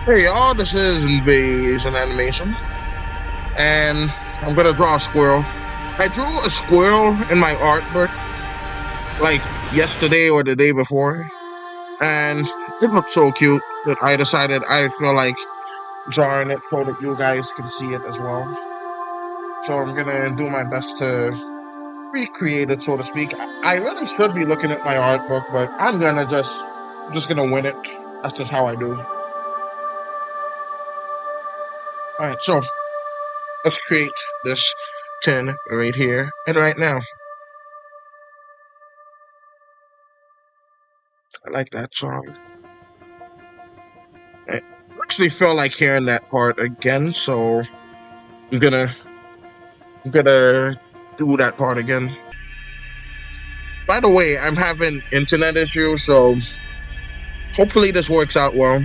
Hey y'all, this is Invasion Animation, and I'm gonna draw a squirrel. I drew a squirrel in my art book like yesterday or the day before, and it looked so cute that I decided I feel like drawing it so that you guys can see it as well. So I'm gonna do my best to recreate it, so to speak. I really should be looking at my art book, but I'm just gonna win it. That's just how I do. Alright, so let's create this 10 right here and right now. I like that song. I actually felt like hearing that part again, so I'm gonna I'm gonna do that part again. By the way, I'm having internet issues, so hopefully this works out well.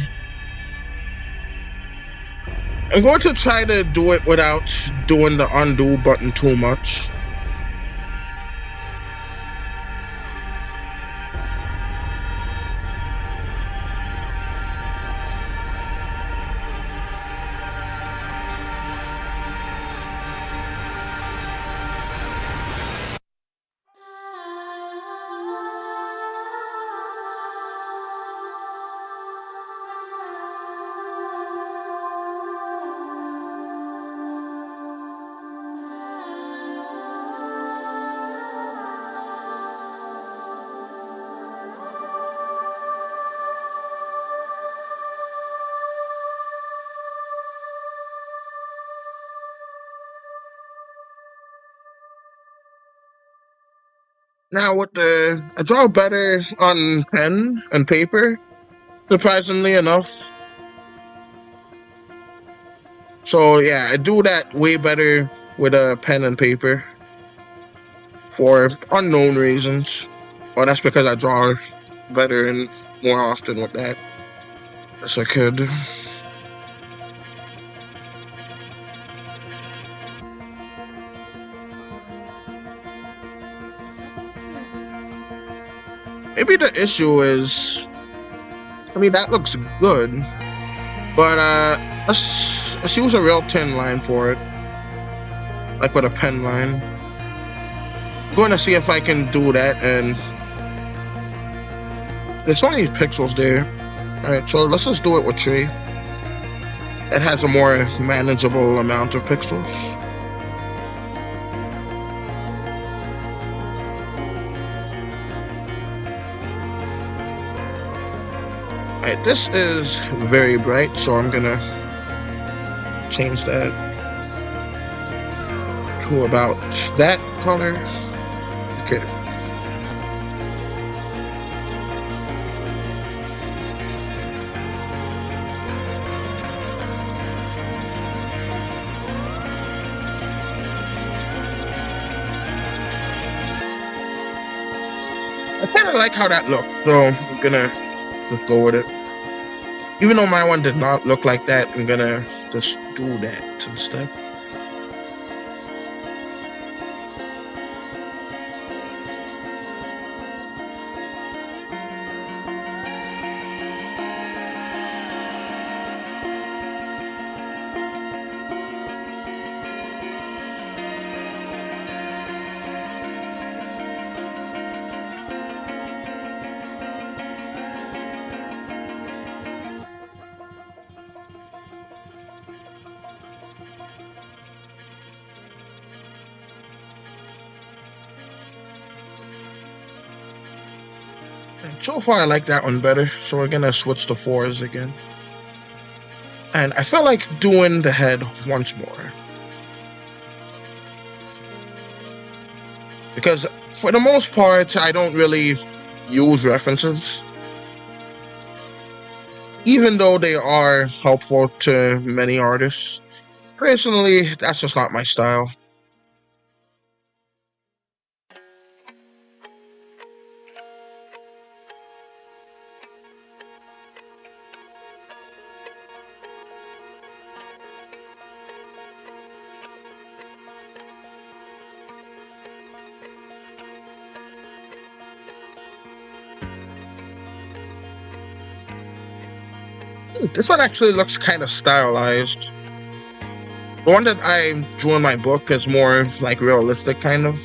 I'm going to try to do it without doing the undo button too much. Now with I draw better on pen and paper, surprisingly enough. So yeah, I do that way better with a pen and paper for unknown reasons. Or that's because I draw better and more often with that as I could. Maybe the issue is, I mean, that looks good, but let's use a real thin line for it, like with a pen line. I'm going to see if I can do that, and there's so many pixels there. Alright, so let's just do it with tree. It has a more manageable amount of pixels. Alright, this is very bright, so I'm gonna change that to about that color. Okay. I kind of like how that looked, so I'm gonna just go with it. Even though my one did not look like that, I'm gonna just do that instead. And so far, I like that one better, so we're gonna switch to 4s again. And I feel like doing the head once more. Because for the most part, I don't really use references. Even though they are helpful to many artists. Personally, that's just not my style. This one actually looks kind of stylized. The one that I drew in my book is more like realistic, kind of.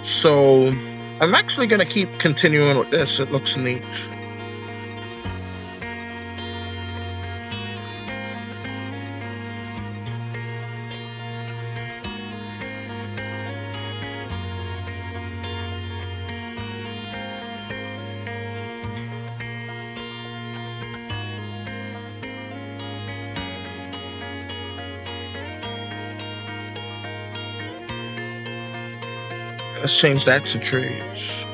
So I'm actually gonna keep continuing with this. It looks neat. Let's change that to trees.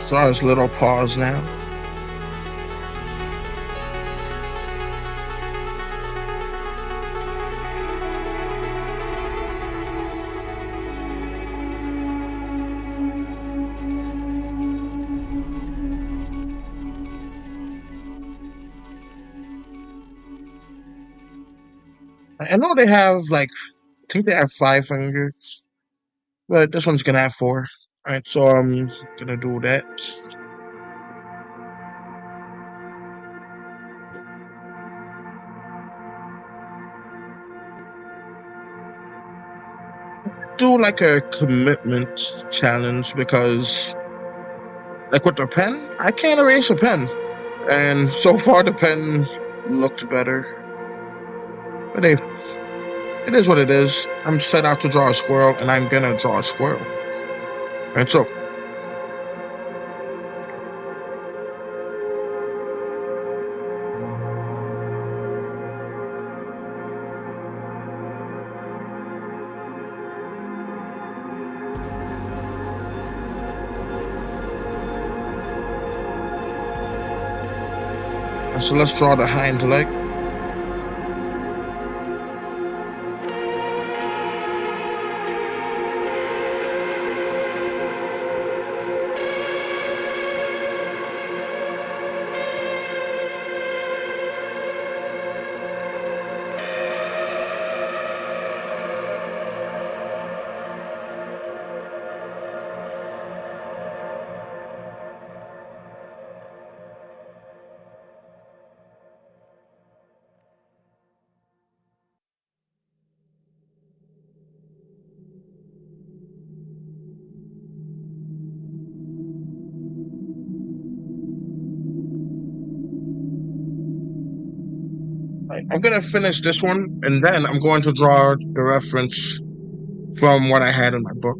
Saw his little paws now. I know they have like, I think they have 5 fingers, but this one's gonna have 4. Alright, so I'm gonna do that. Do like a commitment challenge because, like with the pen, I can't erase a pen, and so far the pen looked better. But hey, it is what it is. I'm set out to draw a squirrel, and I'm gonna draw a squirrel. And so let's draw the hind leg. I'm gonna finish this one, and then I'm going to draw the reference from what I had in my book.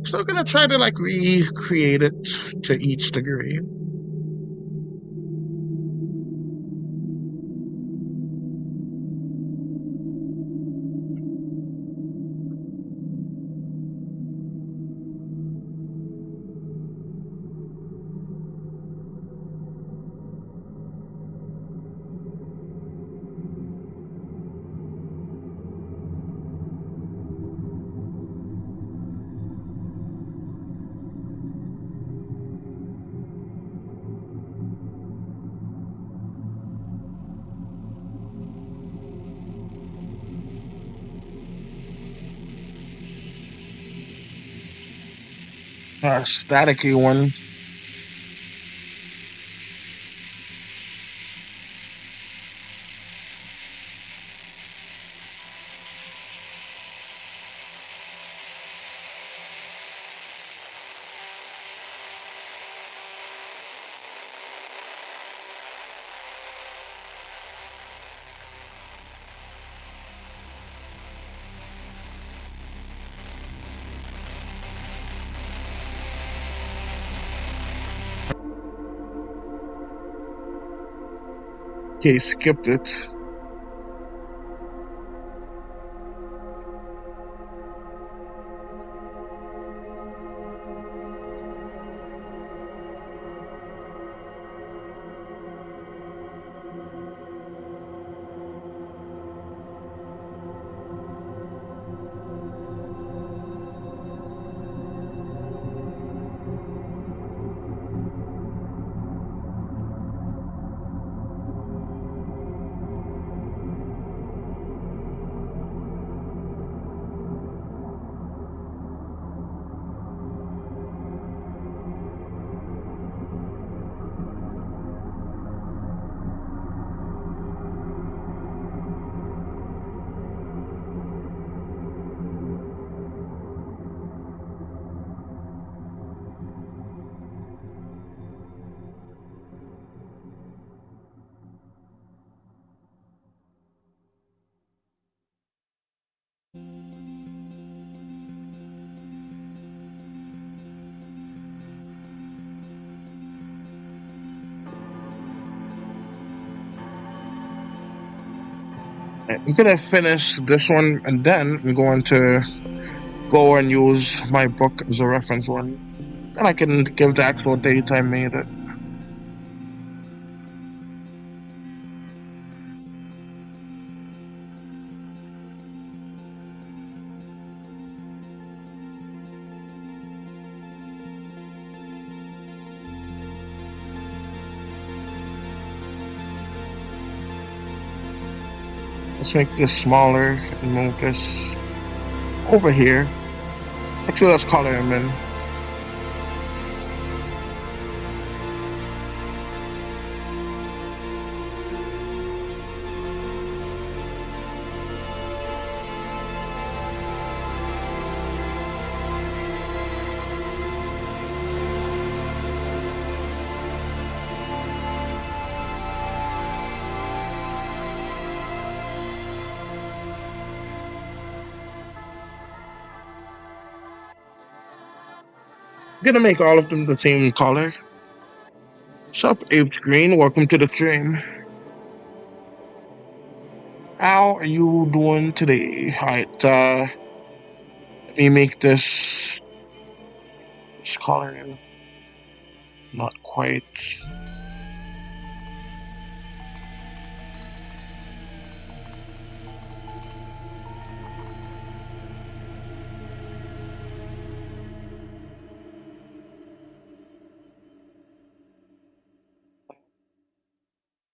Still gonna try to like recreate it to each degree. Staticky one. Okay, skipped it. I'm gonna finish this one, and then I'm going to go and use my book as a reference one. And I can give the actual date I made it. Let's make this smaller and move this over here. Actually, let's color him in. I'm gonna make all of them the same color. Sup, Apes Green, welcome to the stream. How are you doing today? Alright, let me make this color not quite.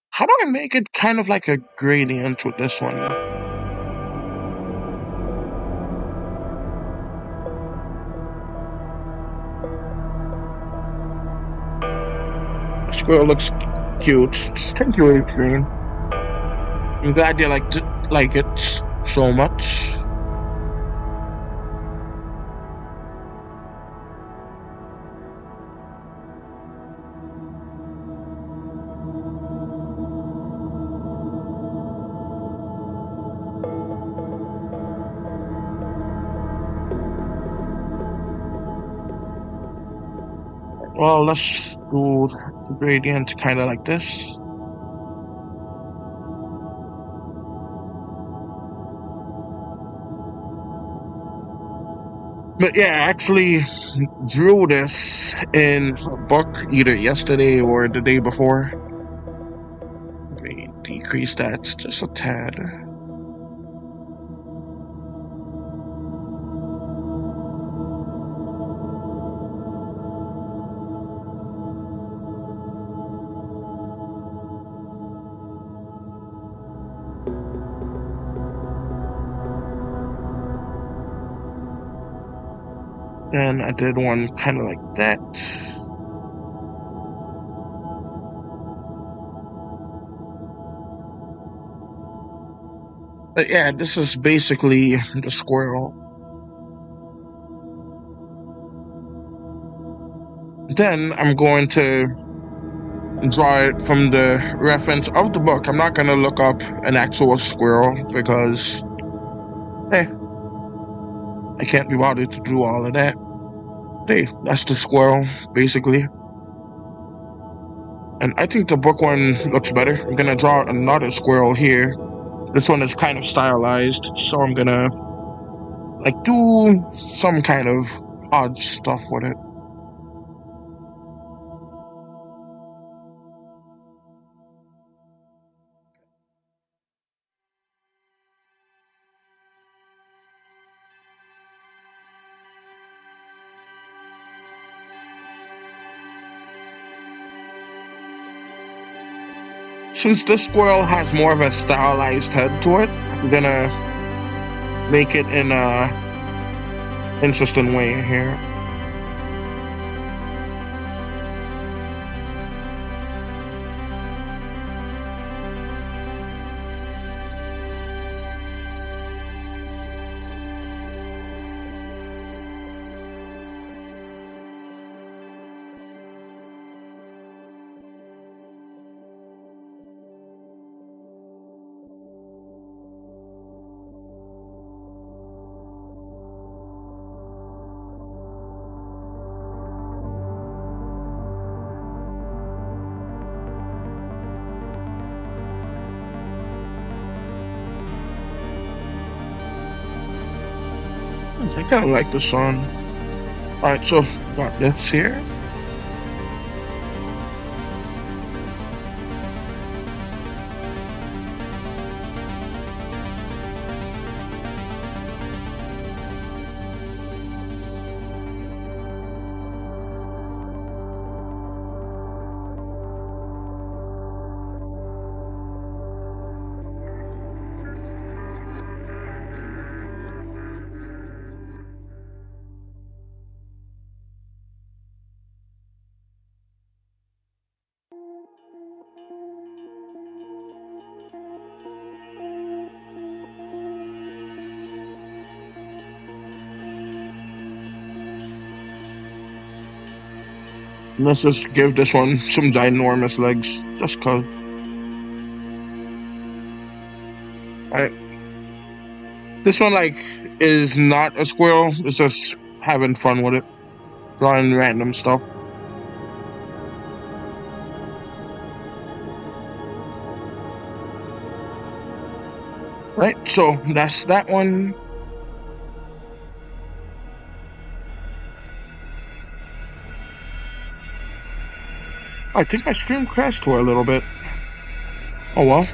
How do I make it kind of like a gradient with this one? Squirrel looks cute. Thank you, Apes Green. I'm glad you like it so much. Well, let's do the gradient kind of like this. But yeah, I actually drew this in a book either yesterday or the day before. Let me decrease that just a tad. Then I did one kind of like that. But yeah, this is basically the squirrel. Then I'm going to draw it from the reference of the book. I'm not going to look up an actual squirrel because, I can't be bothered to do all of that. Hey, that's the squirrel, basically. And I think the book one looks better. I'm going to draw another squirrel here. This one is kind of stylized, so I'm going to like do some kind of odd stuff with it. Since this squirrel has more of a stylized head to it, I'm gonna make it in a interesting way here. I kind of like this one. Alright, so got this here. Let's just give this one some ginormous legs, just cause. Alright. This one, like, is not a squirrel. It's just having fun with it. Drawing random stuff. Right, so that's that one. I think my stream crashed for a little bit. Oh well.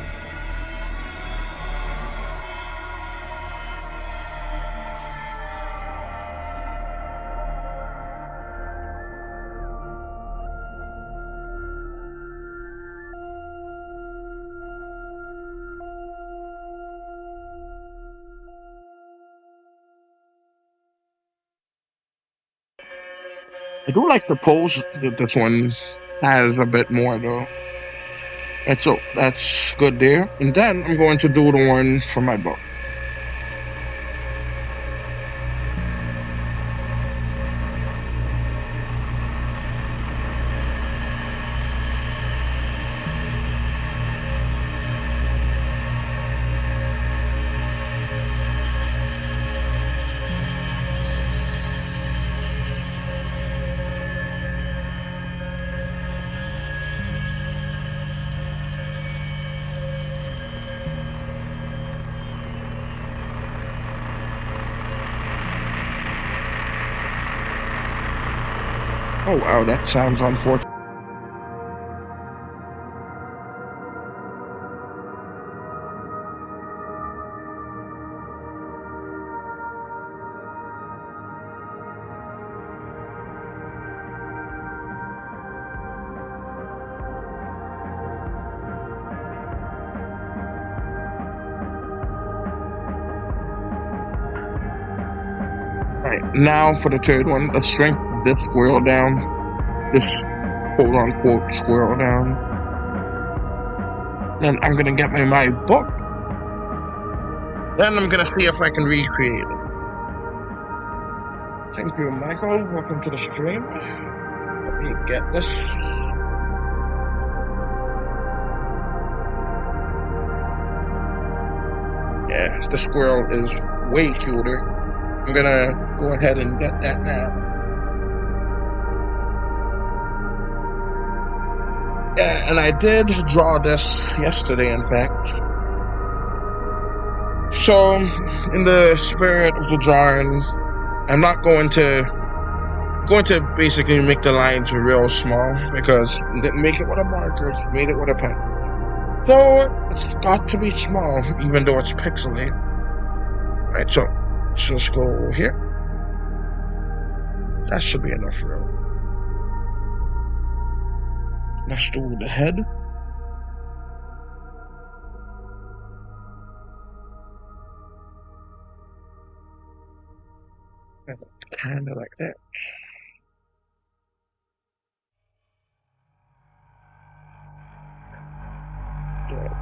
I do like the pose that this one has a bit more though. And so that's good there. And then I'm going to do the one for my book. Oh wow, that sounds unfortunate. Alright, now for the third one, let's shrink this squirrel down. This quote unquote squirrel down. Then I'm gonna get my book. Then I'm gonna see if I can recreate it. Thank you, Michael. Welcome to the stream. Let me get this. Yeah, the squirrel is way cuter. I'm gonna go ahead and get that now. Yeah, and I did draw this yesterday, in fact. So, in the spirit of the drawing, I'm not going to basically make the lines real small because I didn't make it with a marker, made it with a pen. So it's got to be small, even though it's pixelated. Right, so let's just go here. That should be enough room. Let's do the head. Kind of like that. Good.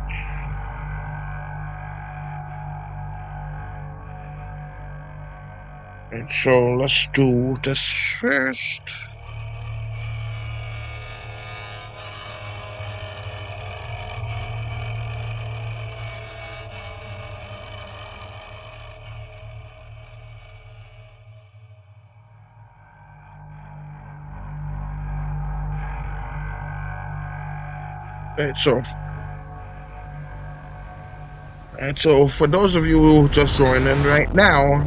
And so let's do this first. And so for those of you who just joined in right now,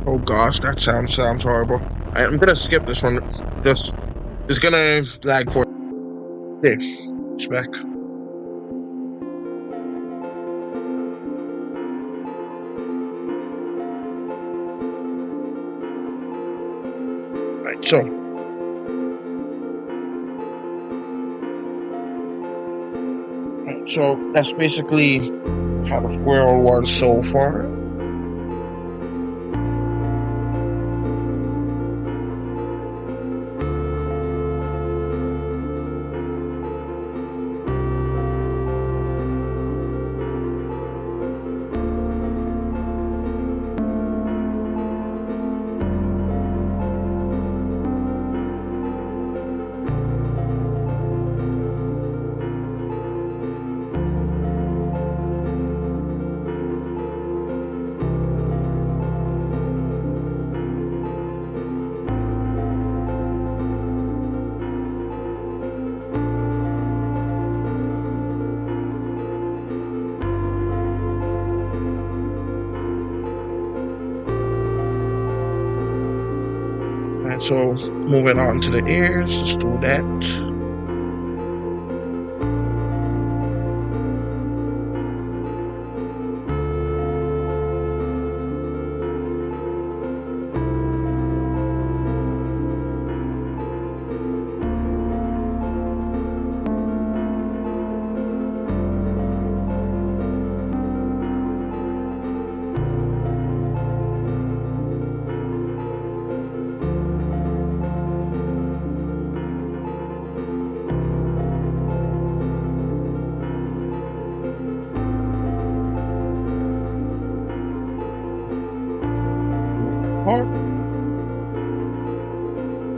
oh gosh, that sounds horrible. I'm gonna skip this one. This is gonna lag for. Okay, it's back. Right, so that's basically how the squirrel was so far. And so moving on to the ears, let's do that.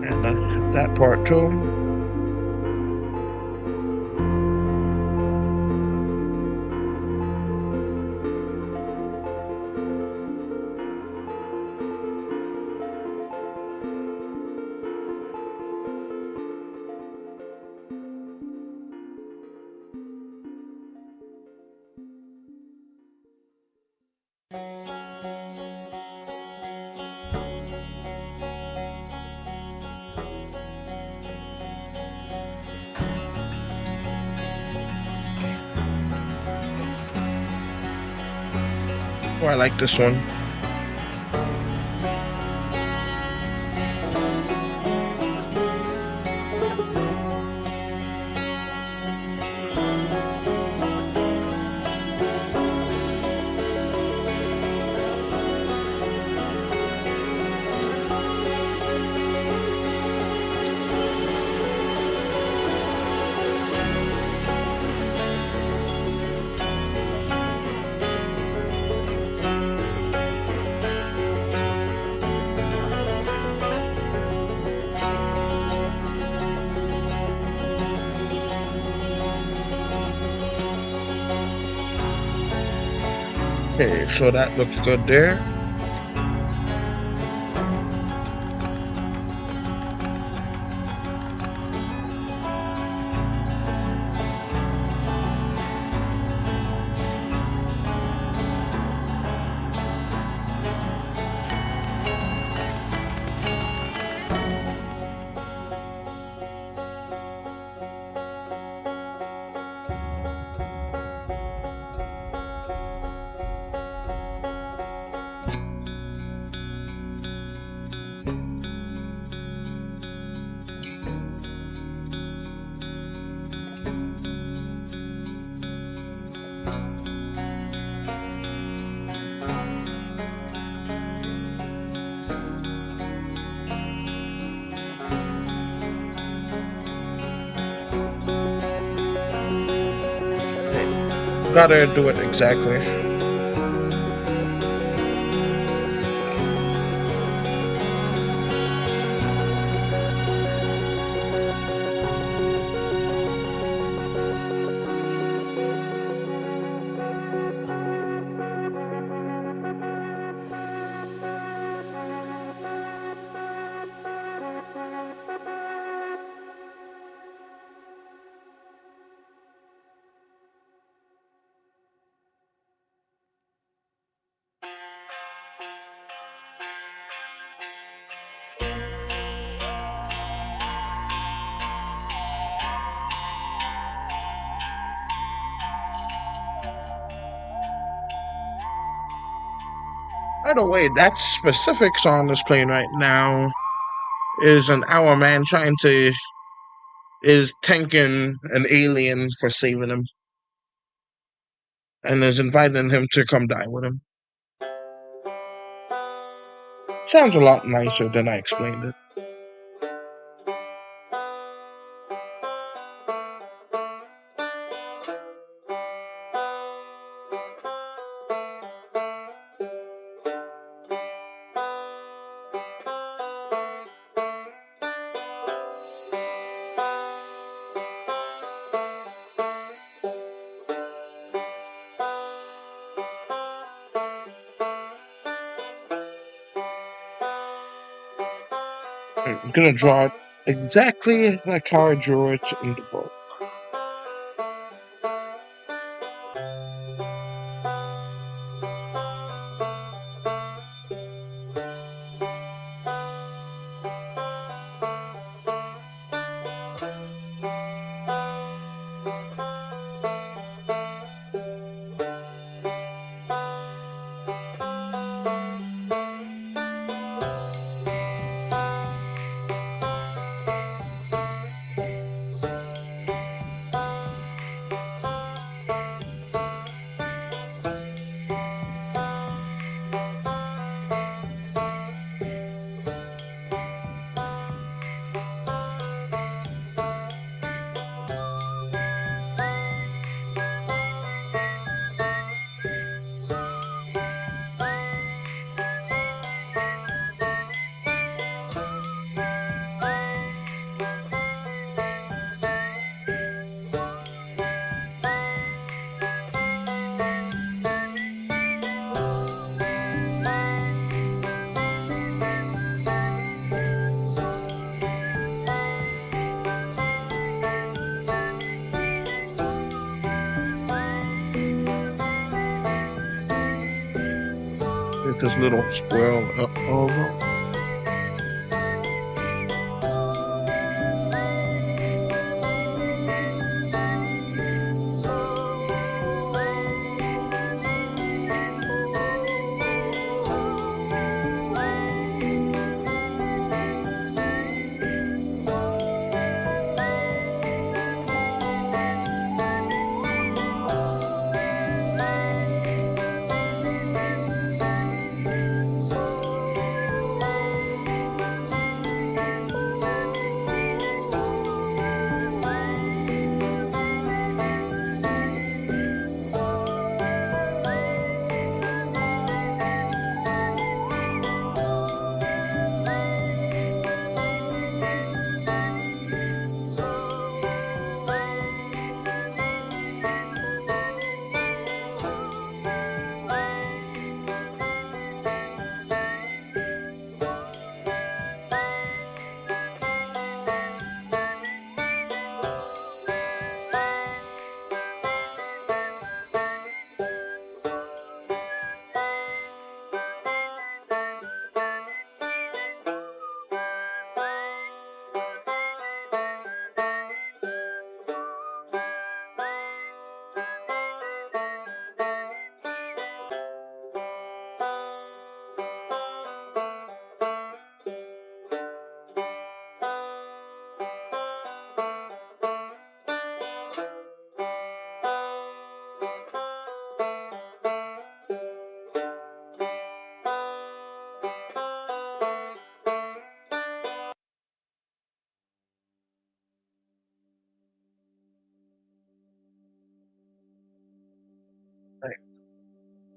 And that part too. Oh, I like this one. Okay, so that looks good there. Gotta do it exactly. By the way, that specific song that's playing right now is an our man is thanking an alien for saving him and is inviting him to come die with him. Sounds a lot nicer than I explained it. I'm gonna draw it exactly like how I drew it in the book. There's this little squirrel over.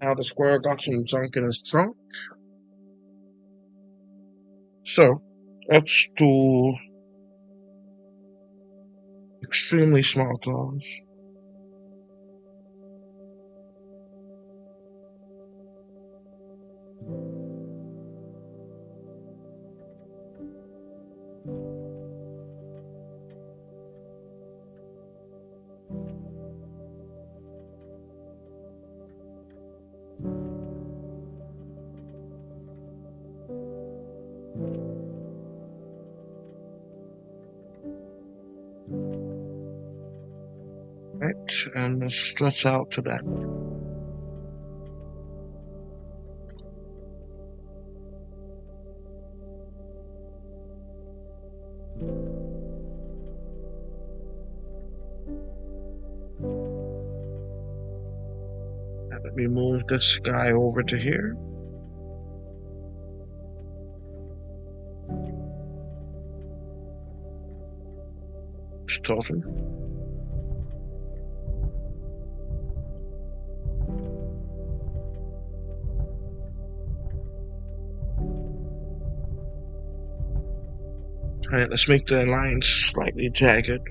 Now the squirrel got some junk in his trunk. So let's do extremely small claws. Right, and stretch out to that. Now let me move this guy over to here. Just told him. Alright, let's make the lines slightly jagged.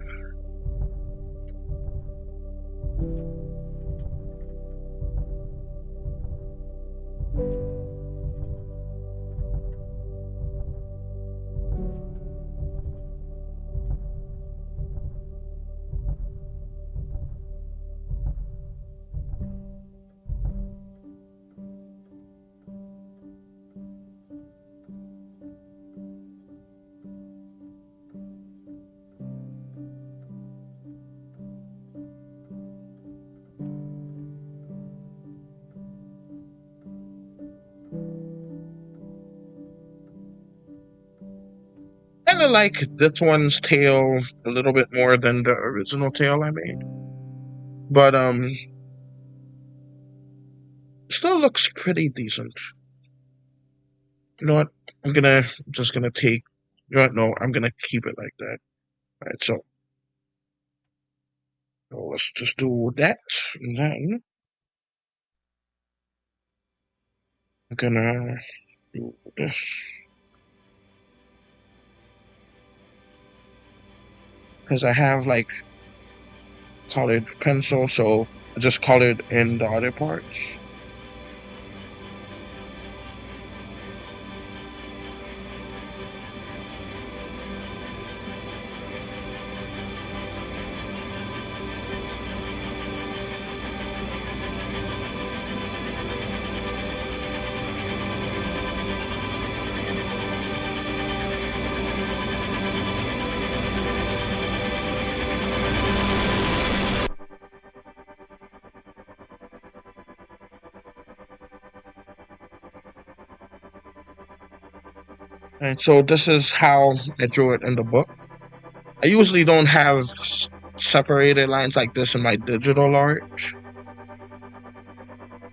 Kind of like this one's tail a little bit more than the original tail I made, but still looks pretty decent. You know what? Just gonna take. You know what? No, I'm gonna keep it like that. All right, so let's just do that, and then I'm gonna do this because I have like colored pencil, so I just colored in the other parts. And so this is how I drew it in the book. I usually don't have separated lines like this in my digital art.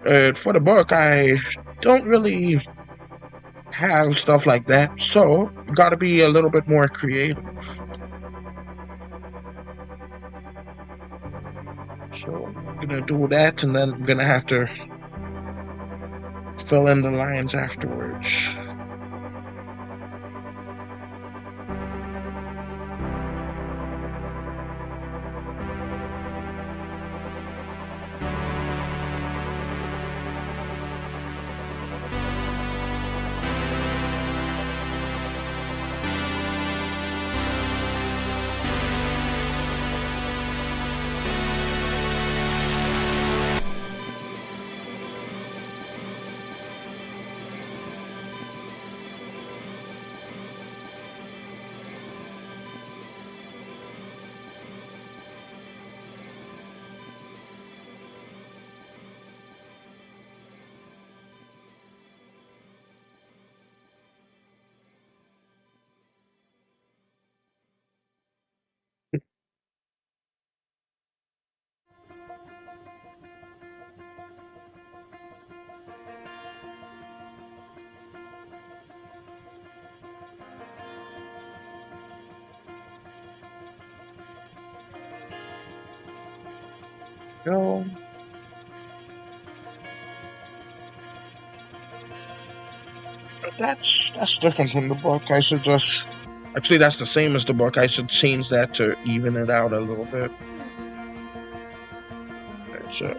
For the book, I don't really have stuff like that, so gotta be a little bit more creative. So I'm gonna do that, and then I'm gonna have to fill in the lines afterwards. Go. That's different from the book. I should just actually that's the same as the book. I should change that to even it out a little bit. That's it.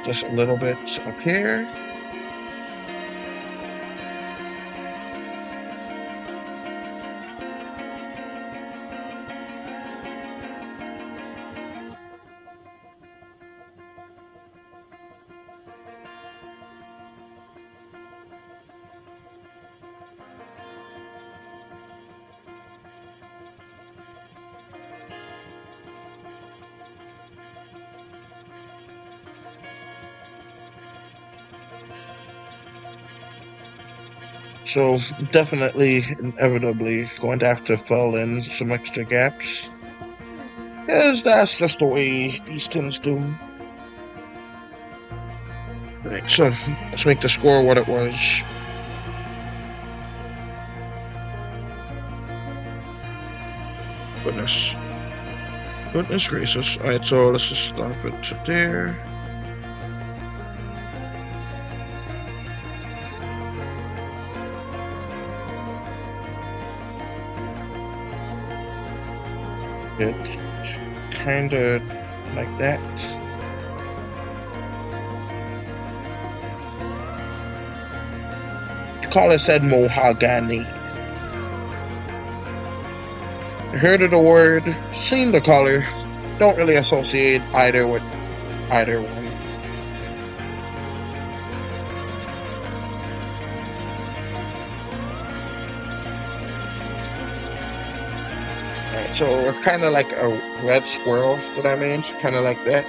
Just a little bit up here. So definitely, inevitably, going to have to fill in some extra gaps, because that's just the way these things do. Right, so let's make the score what it was. Goodness gracious. Alright, so let's just stop it to there. It kinda like that. The caller said mahogany. I heard of the word, seen the color, don't really associate either with either one. Alright, so it's kind of like a red squirrel that I made, kind of like that.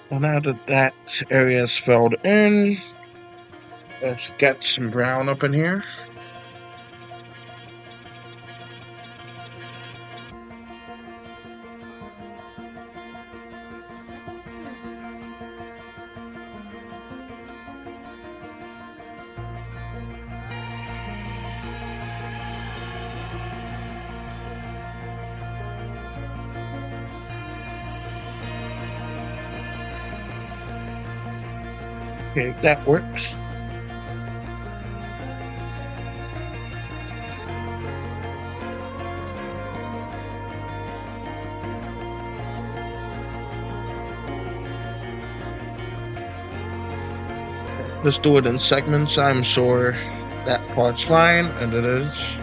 Well, now that area is filled in, let's get some brown up in here. Okay, that works. Let's do it in segments. I'm sure that part's fine, and it is.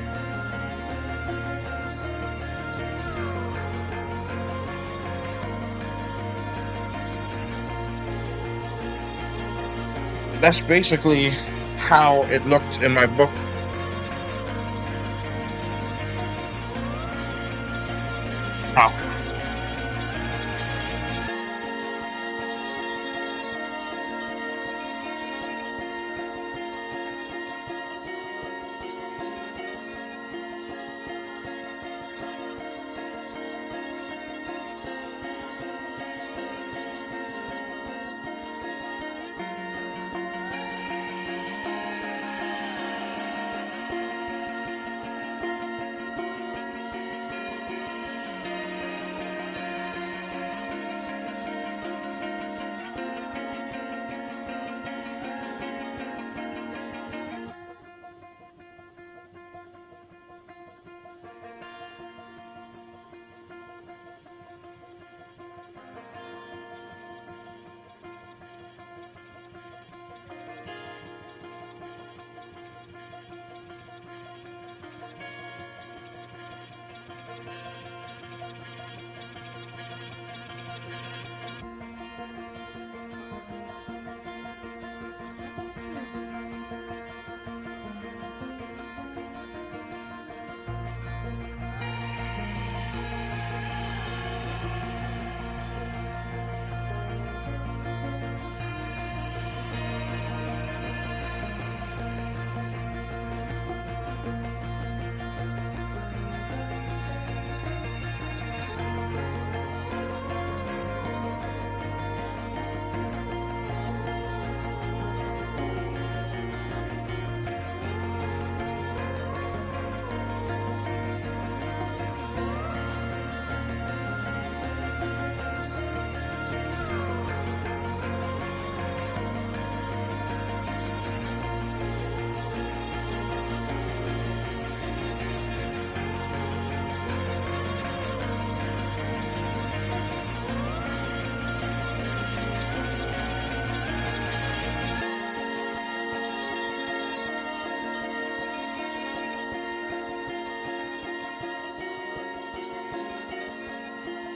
that's basically how it looked in my book. Wow.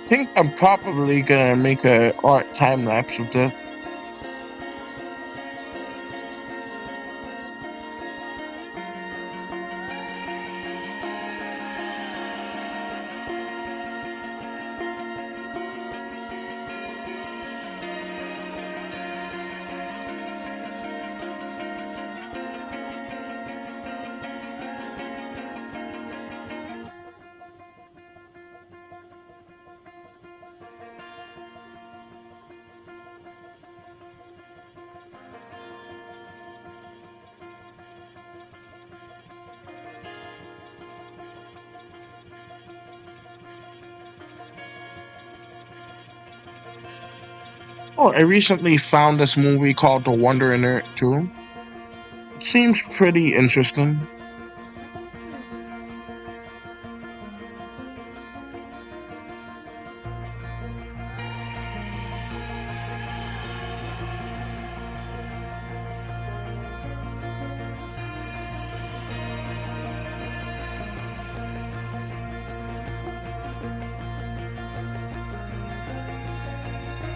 I think I'm probably gonna make a art time lapse of that. Oh, I recently found this movie called The Wonder in It too. It seems pretty interesting.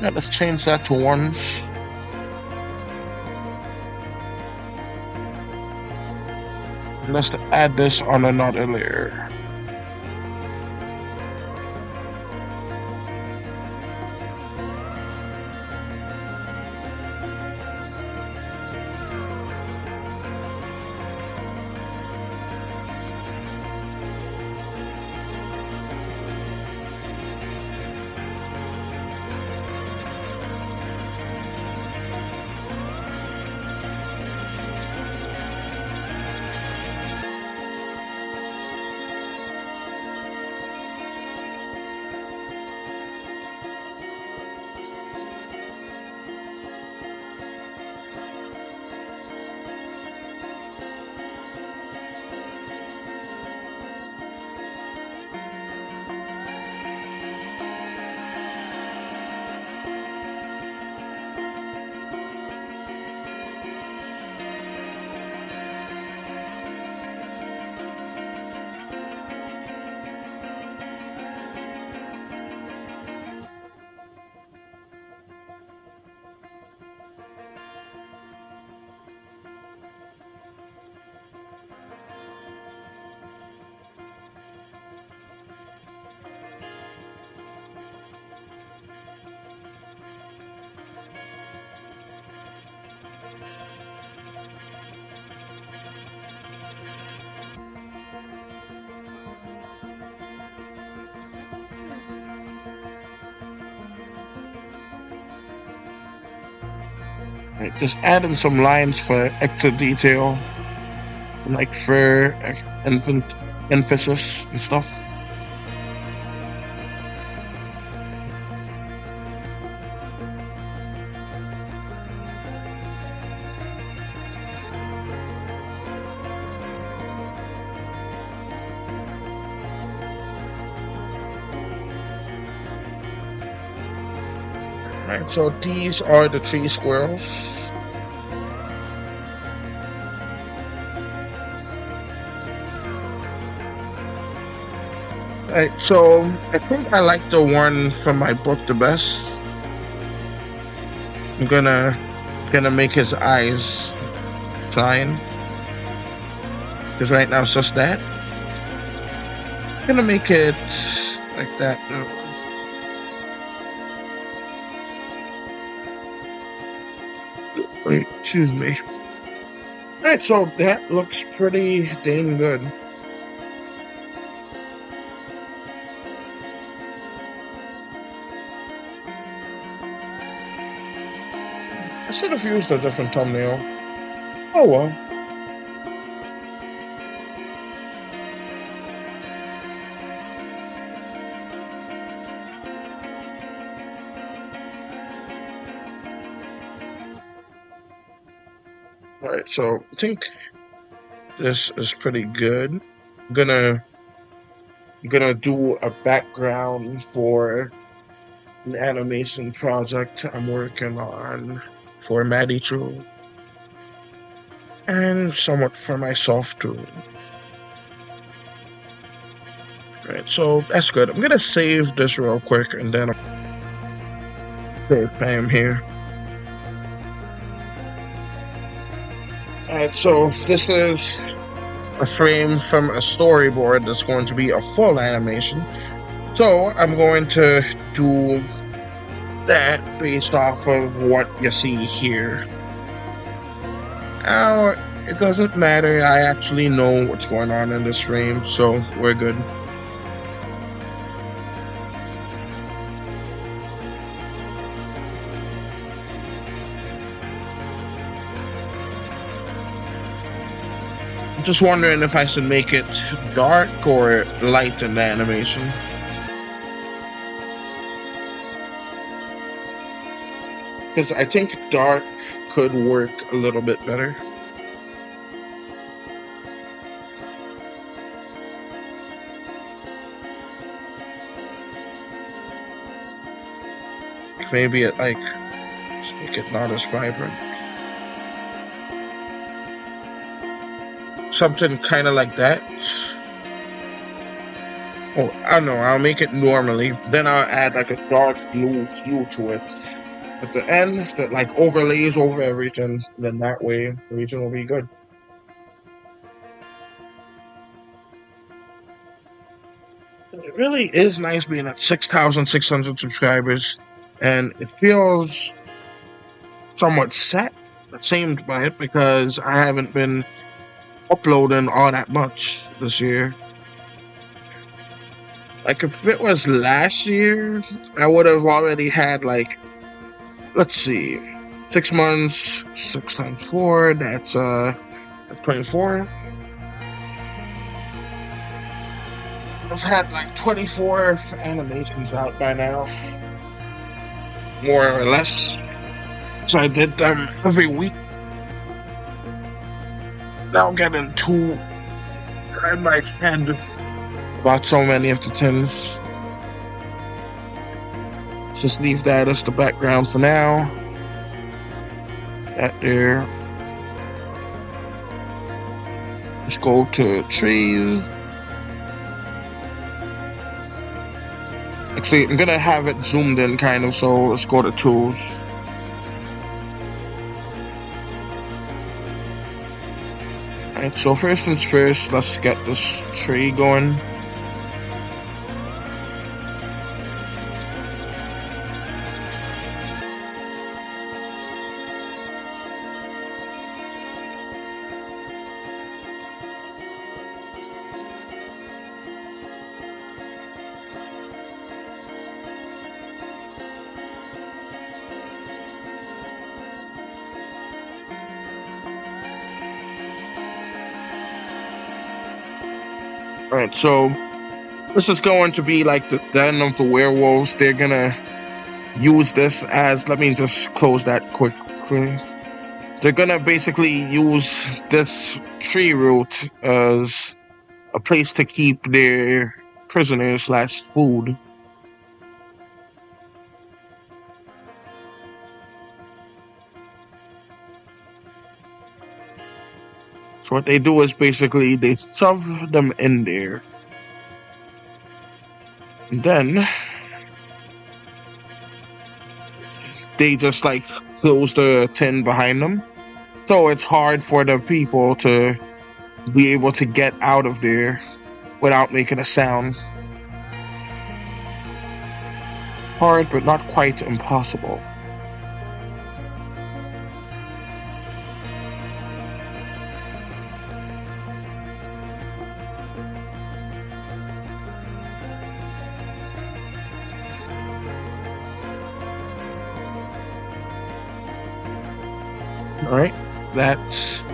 Yeah, let's change that to ones. Let's add this on another layer. Right, just adding some lines for extra detail, like for emphasis and stuff. Right, so these are the 3 squirrels. Right, so I think I like the one from my book the best. I'm gonna make his eyes shine, because right now it's just that. I'm gonna make it like that though. Wait, excuse me. Alright, so that looks pretty dang good. I should have used a different thumbnail. Oh well. Alright, so I think this is pretty good. I'm gonna do a background for an animation project I'm working on for Maddie True, and somewhat for myself too. Right, so that's good. I'm gonna save this real quick and then I am here. Alright, so this is a frame from a storyboard that's going to be a full animation. So I'm going to do that based off of what you see here. Now, it doesn't matter. I actually know what's going on in this frame, so we're good. I'm just wondering if I should make it dark or light in the animation. Because I think dark could work a little bit better. Maybe it just make it not as vibrant. Something kind of like that. Oh, I don't know. I'll make it normally. Then I'll add like a dark blue hue to it at the end that overlays over everything. Then that way everything will be good. It really is nice being at 6,600 subscribers, and it feels somewhat set. Ashamed by it because I haven't been uploading all that much this year. Like if it was last year, I would have already had let's see, 6 months, 6 times 4, that's 24. I've had 24 animations out by now, more or less. So I did them every week. Now I'm getting too in my head about so many of the things. Just leave that as the background for now. That there. Let's go to trees. Actually, I'm gonna have it zoomed in kind of, so let's go to tools. Alright, so first things first, let's get this tree going. Alright, so this is going to be like the den of the werewolves. They're gonna use this as, let me just close that quickly. They're gonna basically use this tree root as a place to keep their prisoners / food. So what they do is basically they shove them in there. And then they just like close the tin behind them. So it's hard for the people to be able to get out of there without making a sound. Hard, but not quite impossible. Alright, that's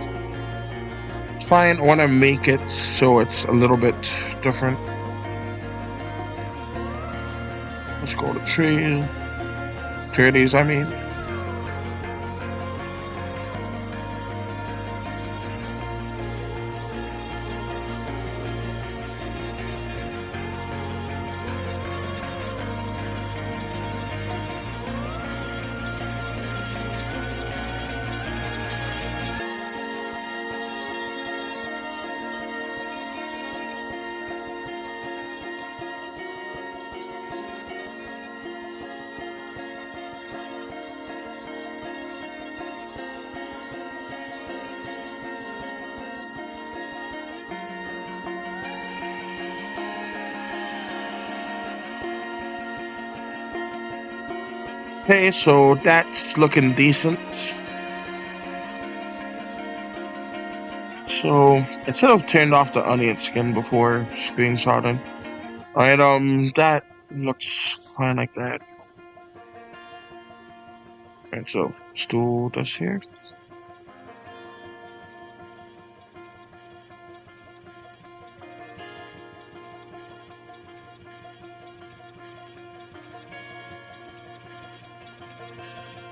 fine. I want to make it so it's a little bit different. Let's go to trees. Trees, I mean. Okay, so that's looking decent. So I should have turned off the onion skin before screenshotting. Alright, that looks fine like that. Alright, so let's do this here.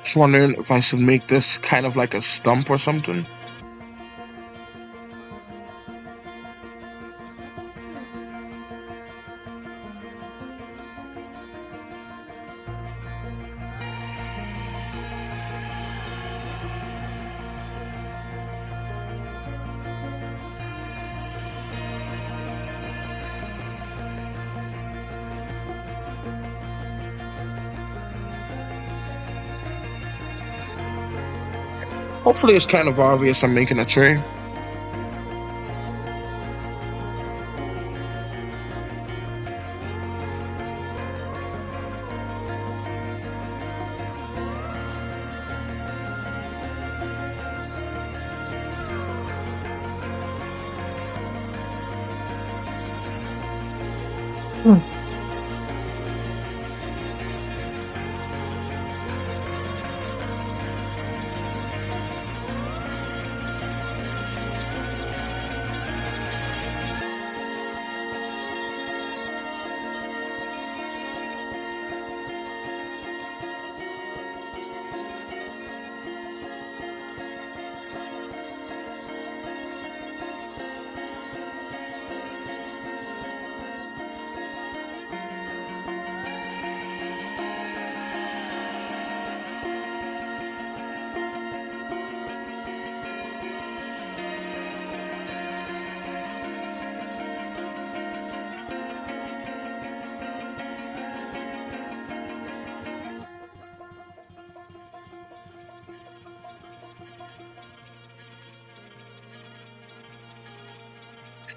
Just wondering if I should make this kind of like a stump or something. Hopefully it's kind of obvious I'm making a tray.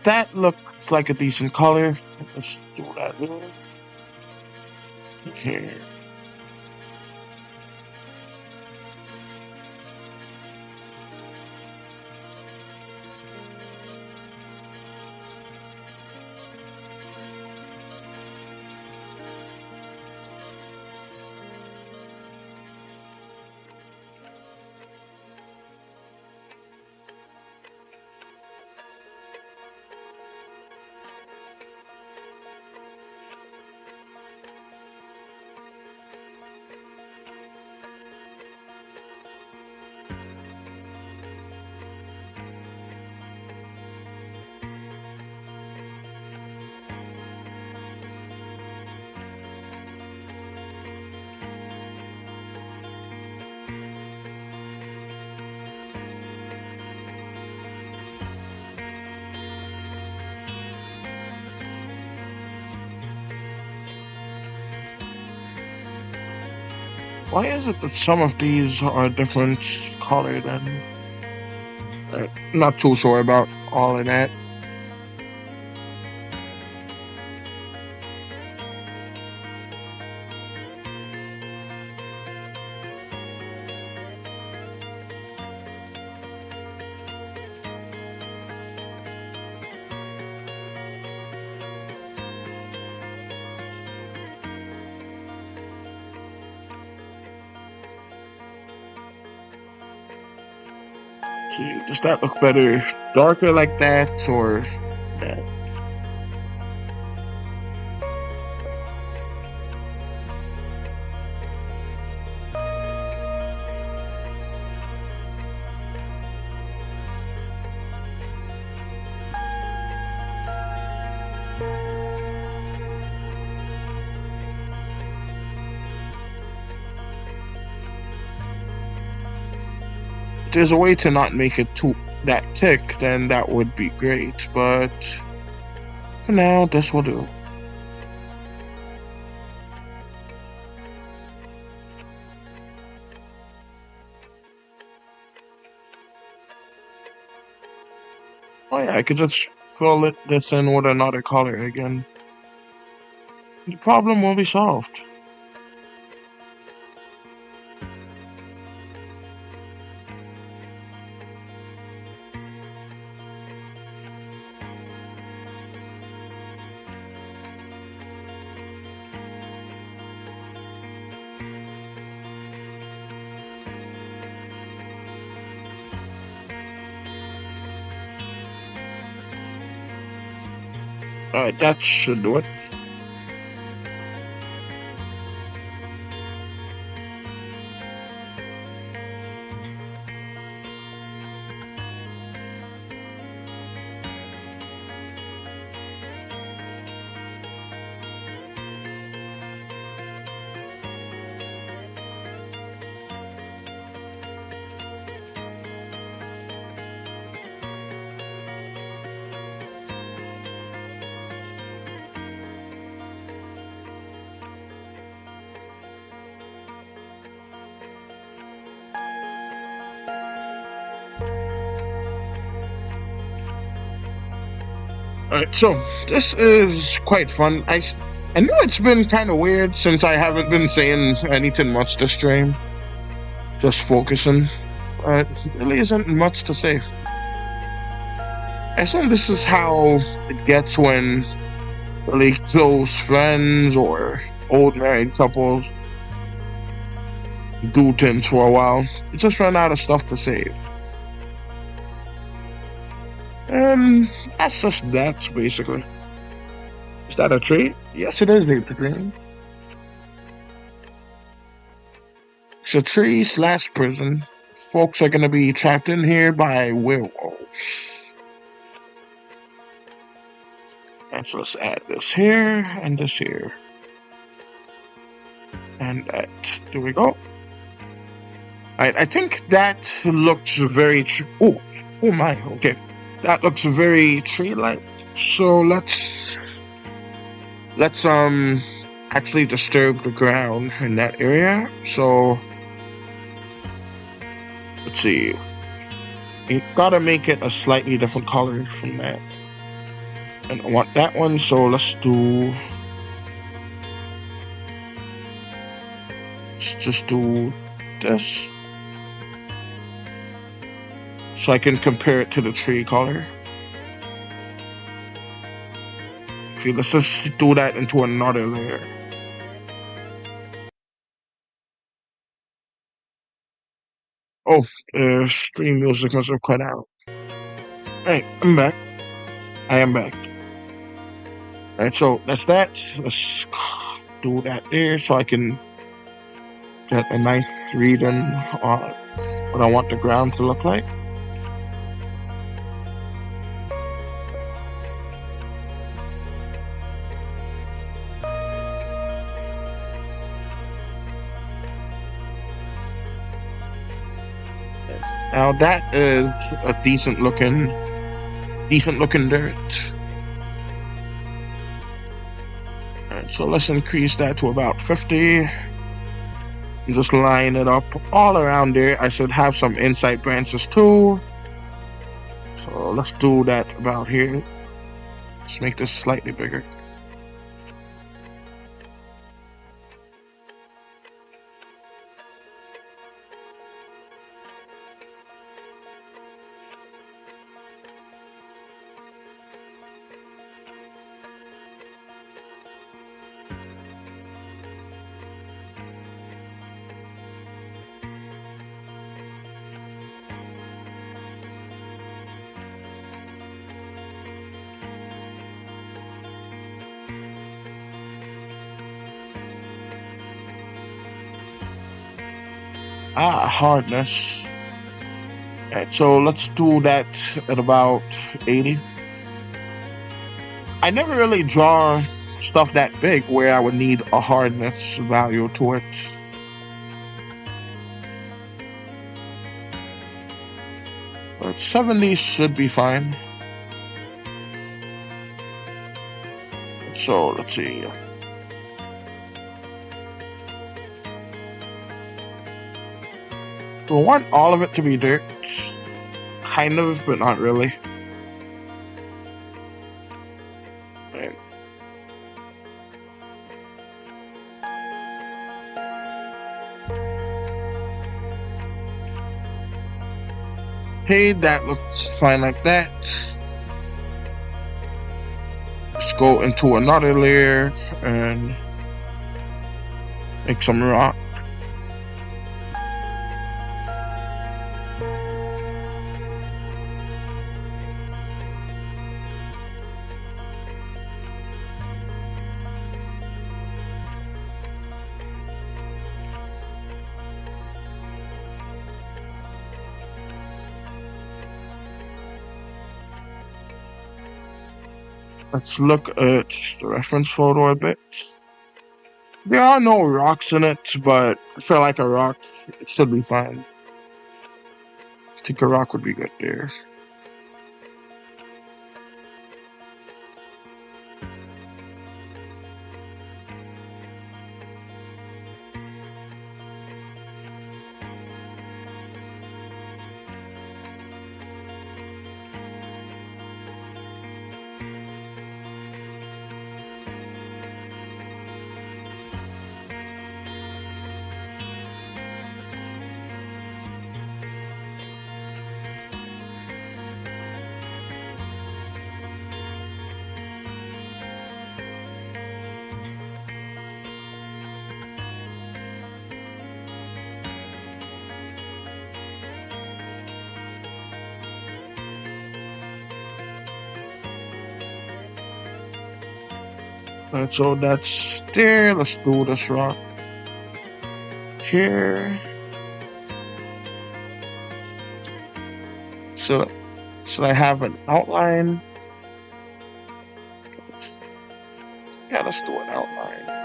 That looks like a decent color. Let's do that here. Why is it that some of these are different color than... not too sure about all of that. See, does that look better darker like that, or that? If there's a way to not make it too that thick, then that would be great, but for now, this will do. Oh yeah, I could just fill this in with another color again. The problem will be solved. Alright, that should do it. Alright, so this is quite fun. I know it's been kind of weird since I haven't been saying anything much this stream. Just focusing. But really isn't much to say. I assume this is how it gets when really close friends or old married couples do things for a while. You just run out of stuff to say. And that's just that, basically. Is that a tree? Yes, it is a tree. It's a tree / prison. Folks are gonna be trapped in here by werewolves. And so let's add this here and this here. And that. There we go. Alright, I think that looks very oh my, okay. That looks very tree-like. So let's actually disturb the ground in that area. So let's see. You gotta make it a slightly different color from that. And I want that one, so let's just do this. So I can compare it to the tree color. Okay, let's just do that into another layer. Oh, stream music must have cut out. Hey, I'm back. I am back. Alright, so that's that. Let's do that there so I can get a nice reading on what I want the ground to look like. Now that is a decent looking dirt. Alright, so let's increase that to about 50. Just line it up all around there. I should have some inside branches too. So let's do that about here. Let's make this slightly bigger. Hardness. Alright, so let's do that at about 80. I never really draw stuff that big where I would need a hardness value to it. But 70 should be fine. So let's see. Do I want all of it to be dirt? Kind of, but not really. Right. Hey, that looks fine like that. Let's go into another layer and make some rock. Let's look at the reference photo a bit. There are no rocks in it, but I feel like a rock, it should be fine. I think a rock would be good there. Alright, so that's there. Let's do this rock here. So, should I have an outline? Yeah, let's do an outline.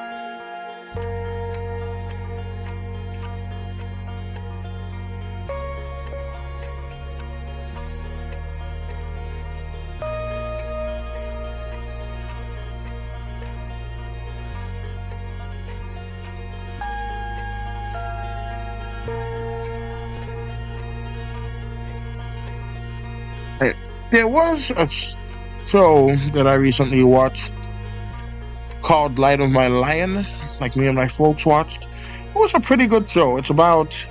Hey, there was a show that I recently watched called Light of My Lion, like me and my folks watched. It was a pretty good show. It's about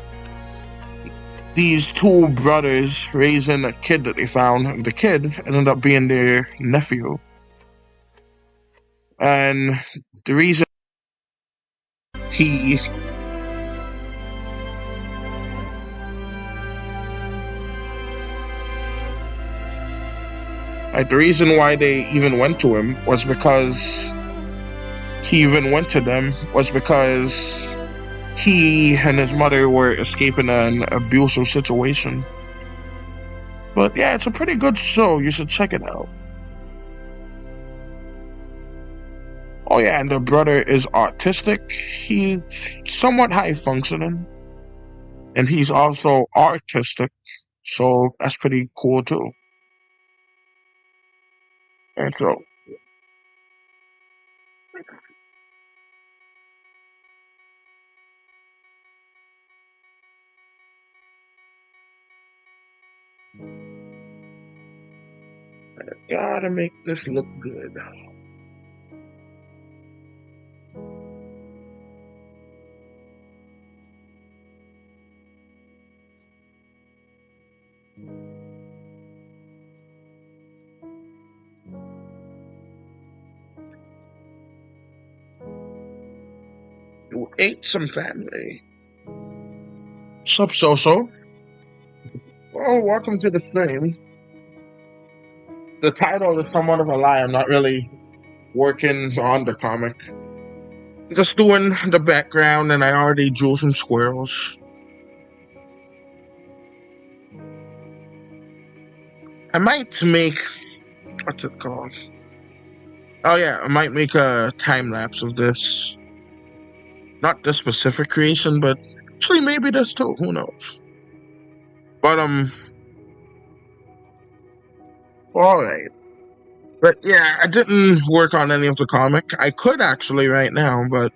these two brothers raising a kid that they found. The kid ended up being their nephew. And the reason he the reason why they even went to him was because he even went to them was because he and his mother were escaping an abusive situation. But yeah, it's a pretty good show. You should check it out. Oh yeah, and the brother is autistic. He's somewhat high functioning. And he's also artistic. So that's pretty cool too. And so Gotta make this look good. You ate some family. Sup, so? Well, welcome to the stream. The title is somewhat of a lie. I'm not really working on the comic. Just doing the background, and I already drew some squirrels. I might make... what's it called? Oh yeah, I might make a time-lapse of this. Not this specific creation, but actually maybe this too. Who knows? But, alright. But yeah, I didn't work on any of the comic. I could actually right now, but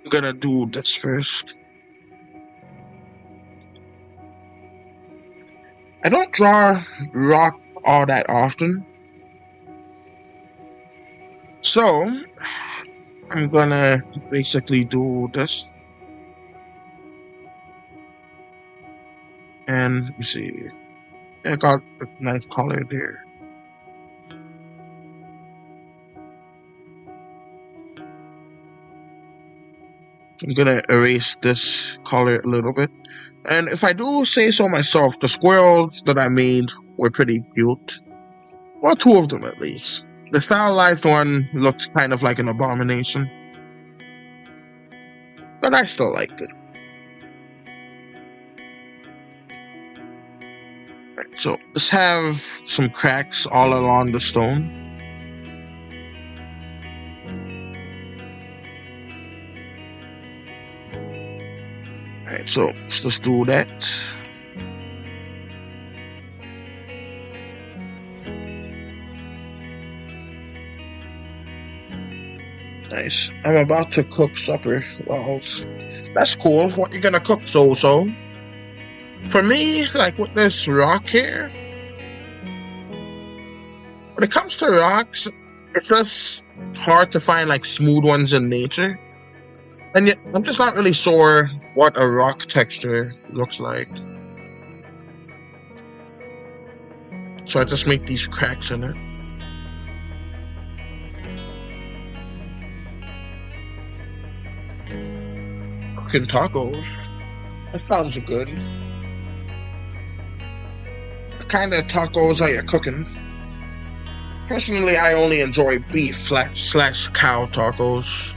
I'm gonna do this first. I don't draw rock all that often. So, I'm gonna basically do this. And, let me see. I got a nice color there. I'm gonna erase this color a little bit. And if I do say so myself, the squirrels that I made were pretty cute. Well, two of them at least. The stylized one looked kind of like an abomination. But I still liked it. Right, so let's have some cracks all along the stone. Alright, so let's just do that. Nice. I'm about to cook supper. Well, that's cool. What you gonna cook, so? For me, like with this rock here, when it comes to rocks, it's just hard to find like smooth ones in nature. And yet, I'm just not really sure what a rock texture looks like. So I just make these cracks in it. Cooking taco. That sounds good. What kind of tacos are you cooking? Personally, I only enjoy beef slash cow tacos.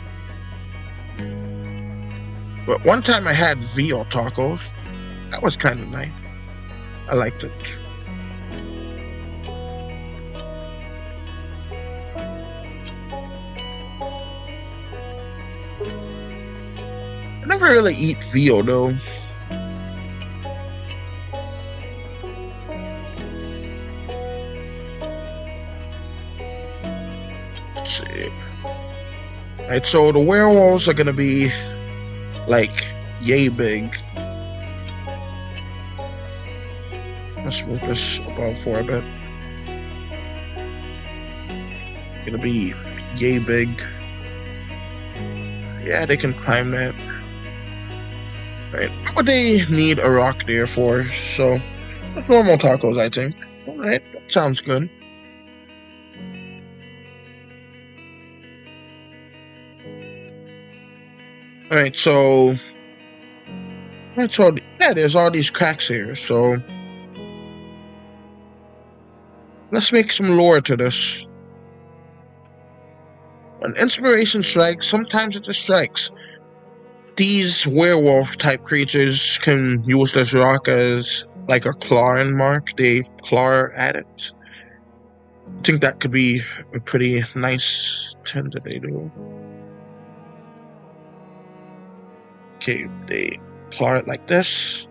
But one time I had veal tacos. That was kind of nice. I liked it. I never really eat veal though. Let's see. Alright, so the werewolves are gonna be like yay big. Let's move this above for a bit. Gonna be yay big. Yeah, they can climb that. Right. What would they need a rock there for? So that's normal tacos, I think. Alright, that sounds good. Alright, so yeah, there's all these cracks here, so let's make some lore to this. When inspiration strikes, sometimes it just strikes. These werewolf-type creatures can use this rock as like a clawing mark. They claw at it. I think that could be a pretty nice thing that they do. Okay, they claw it like this.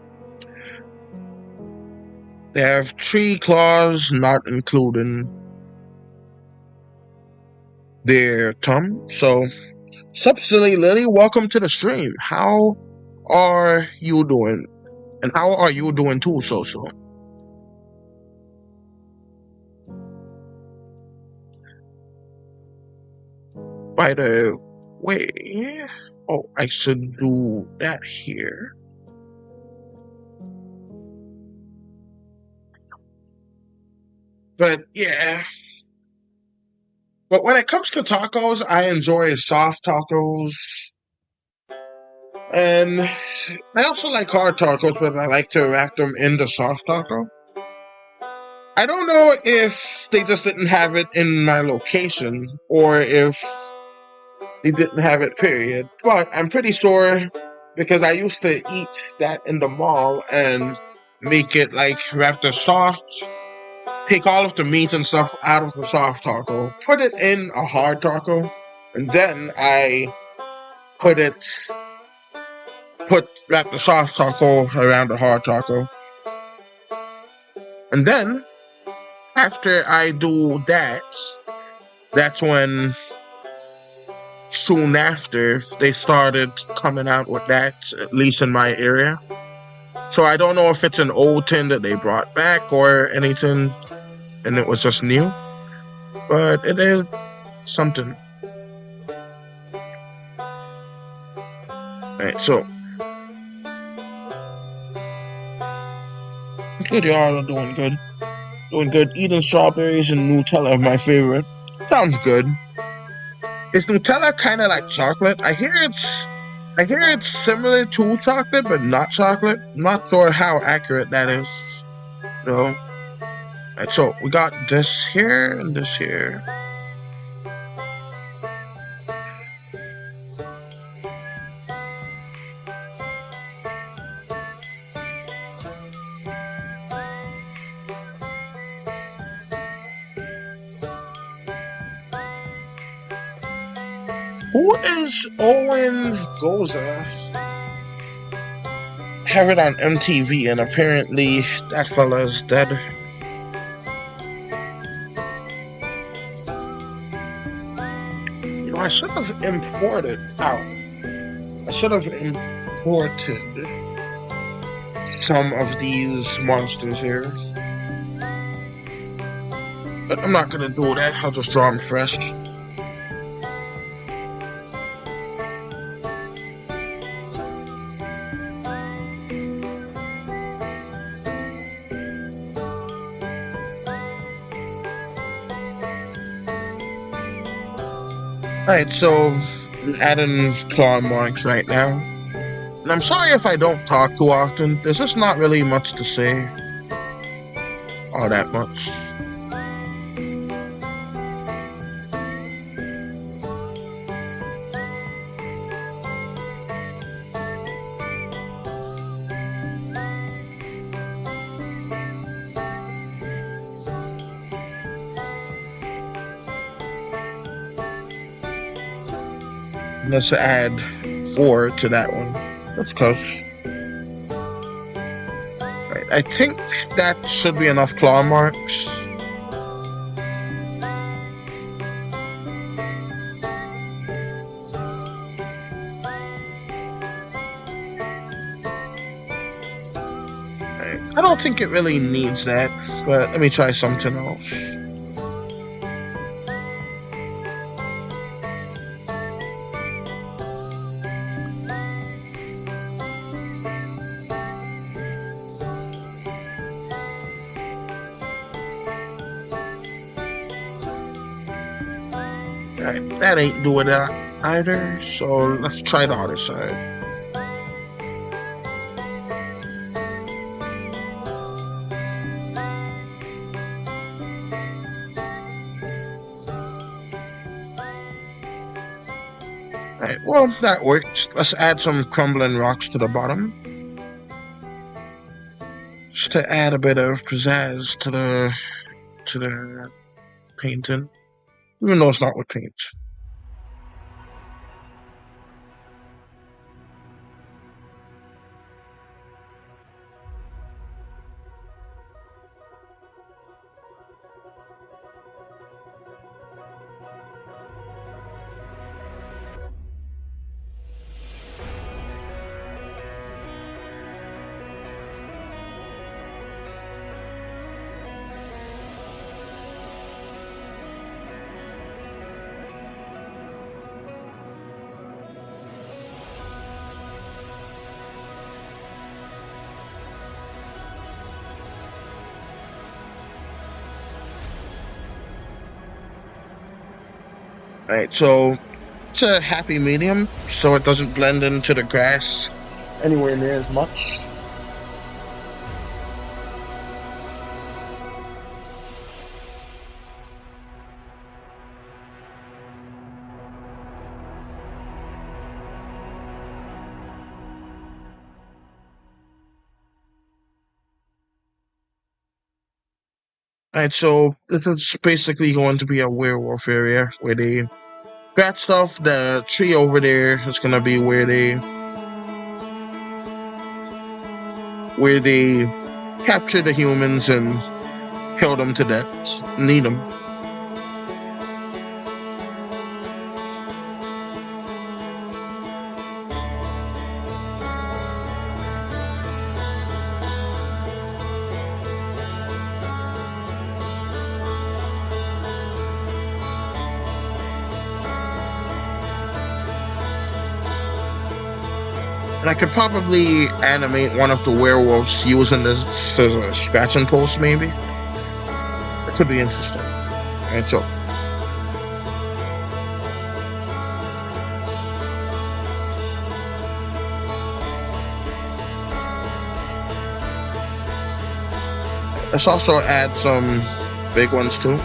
They have 3 claws, not including their thumb. So, sup, Silly Lily, welcome to the stream. How are you doing? And how are you doing too, so? By the way, oh, I should do that here. But yeah. But when it comes to tacos, I enjoy soft tacos. And I also like hard tacos, but I like to wrap them in the soft taco. I don't know if they just didn't have it in my location or if they didn't have it, period. But I'm pretty sure because I used to eat that in the mall and make it like wrap the soft, take all of the meat and stuff out of the soft taco, put it in a hard taco, and then I put it, wrap the soft taco around the hard taco. And then after I do that, that's when soon after they started coming out with that, at least in my area. So I don't know if it's an old tin that they brought back or anything and it was just new, but it is something. Alright, so good, y'all are doing good. Doing good. Eating strawberries and Nutella, my favorite. Sounds good. Is Nutella kind of like chocolate? I hear it's similar to chocolate, but not chocolate. I'm not sure how accurate that is. No. Right, so we got this here and this here. Who is Owen Goza? Have it on MTV, and apparently that fella's dead. You know, I should have imported out. I should have imported some of these monsters here. But I'm not gonna do that. I'll just draw them fresh. Alright, so I'm adding claw marks right now. And I'm sorry if I don't talk too often. There's just not really much to say. All that much. Let's add 4 to that one. That's close. Right, I think that should be enough claw marks. Right, I don't think it really needs that, but let me try something else. Alright, that ain't doing that either, so let's try the other side. Alright, well, that worked. Let's add some crumbling rocks to the bottom. Just to add a bit of pizzazz to the painting. Even though it's not with paint. Right, so it's a happy medium, so it doesn't blend into the grass anywhere near as much. Right, so this is basically going to be a werewolf area where they got stuff. The tree over there is gonna be where they capture the humans and kill them to death, need them. And I could probably animate one of the werewolves using this as a scratching post, maybe. It could be interesting. Alright, so let's also add some big ones too.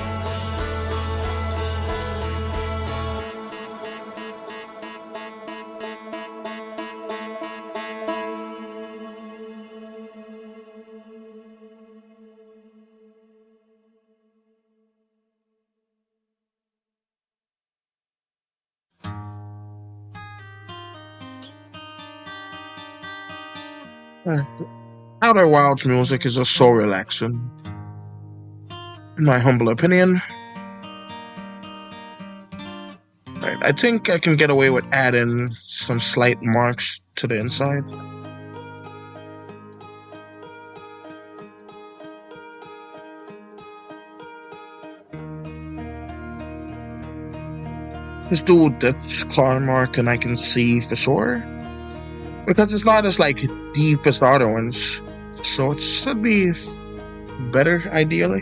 Outer Wilds music is just so relaxing, in my humble opinion. Right, I think I can get away with adding some slight marks to the inside. Just do this claw mark and I can see for sure. Because it's not as like deep as the other ones. So it should be better ideally.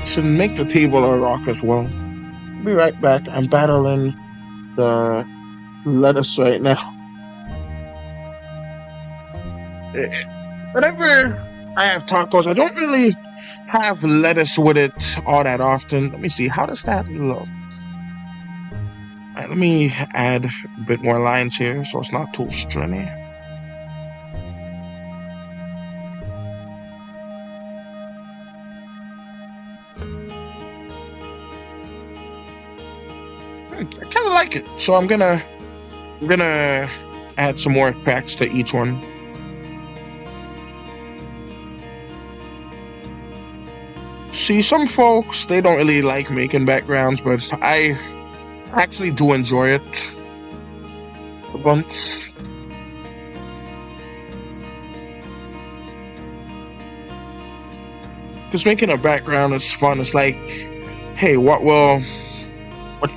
Should make the table a rock as well. Be right back. I'm battling the lettuce right now. Whenever I have tacos, I don't really have lettuce with it all that often. Let me see. How does that look? Let me add a bit more lines here so it's not too stringy. I kind of like it, so I'm gonna add some more cracks to each one. See, some folks, they don't really like making backgrounds, but I actually do enjoy it a bunch. Because making a background is fun. It's like, hey, what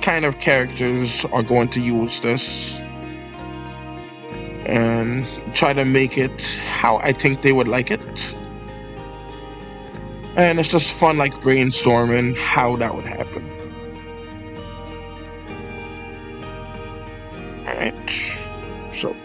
kind of characters are going to use this? And try to make it how I think they would like it. And it's just fun, like brainstorming how that would happen. Alright, so.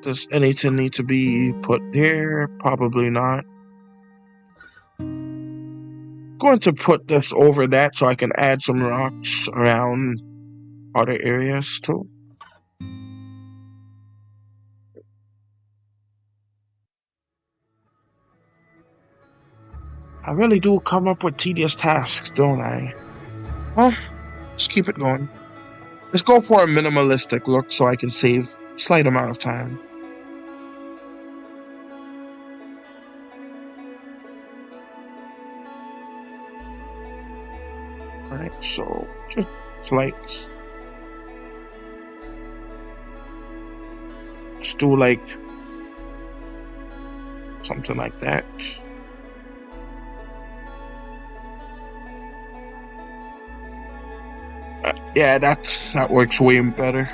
Does anything need to be put there? Probably not. Go going to put this over that so I can add some rocks around other areas too. I really do come up with tedious tasks, don't I? Well, let's keep it going. Let's go for a minimalistic look so I can save a slight amount of time. Alright, so just flights. Let's do like something like that. Yeah, that works way better.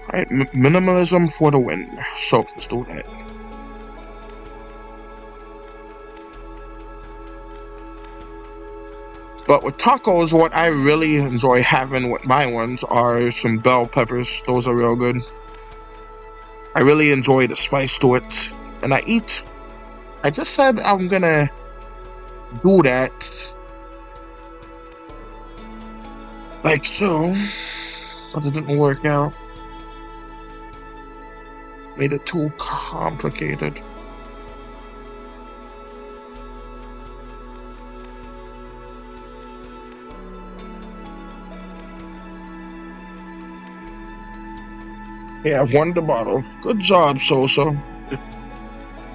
Alright, minimalism for the win. So let's do that. But with tacos, what I really enjoy having with my ones are some bell peppers. Those are real good. I really enjoy the spice to it. And I just said I'm gonna do that. Like so. But it didn't work out. Made it too complicated. Yeah, I've won the bottle. Good job, So-So.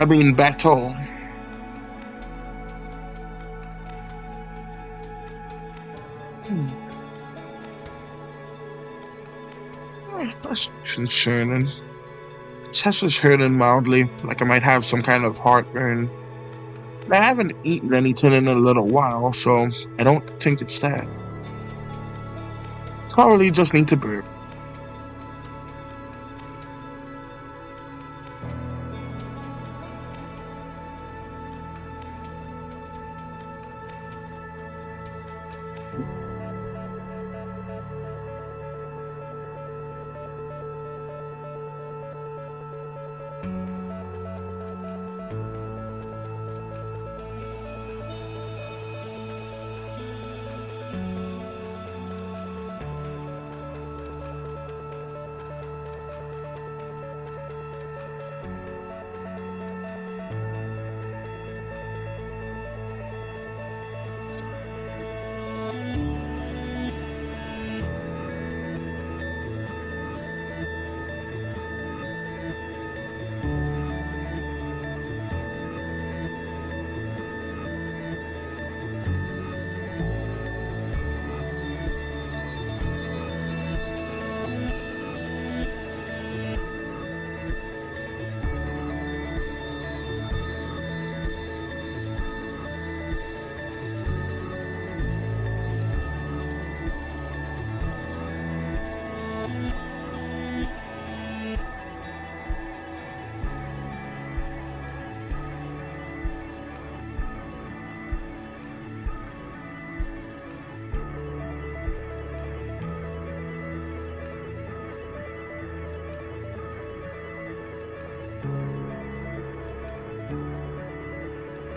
I mean, battle. That's concerning. Chest is hurting mildly, like I might have some kind of heartburn. I haven't eaten anything in a little while, so I don't think it's that. Probably just need to burp.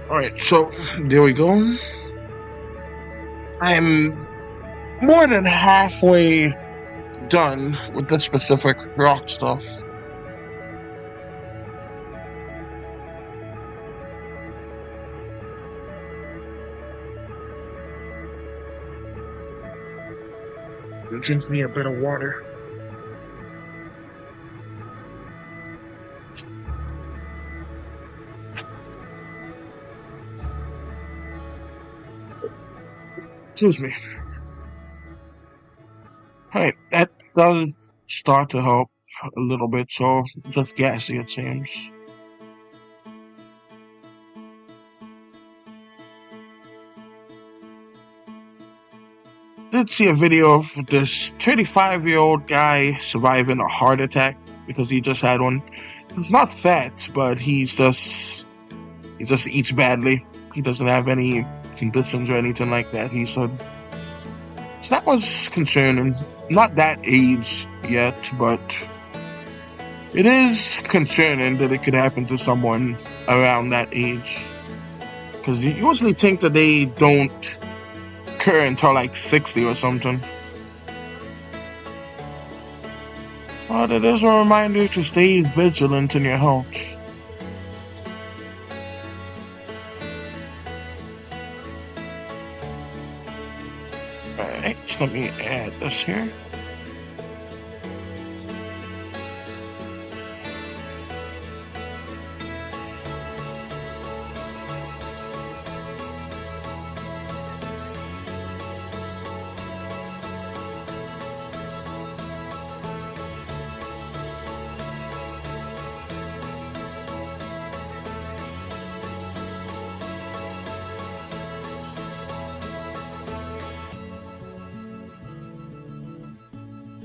Alright, so there we go. I'm more than halfway done with the specific rock stuff. Drink me a bit of water. Excuse me. Alright, that does start to help a little bit, so just gassy it seems. Did see a video of this 35-year-old guy surviving a heart attack because he just had one. He's not fat, but he just eats badly. He doesn't have any conditions or anything like that, he said. So that was concerning. Not that age yet, but it is concerning that it could happen to someone around that age. because you usually think that they don't occur until like 60 or something. But it is a reminder to stay vigilant in your health. Alright, let me add this here.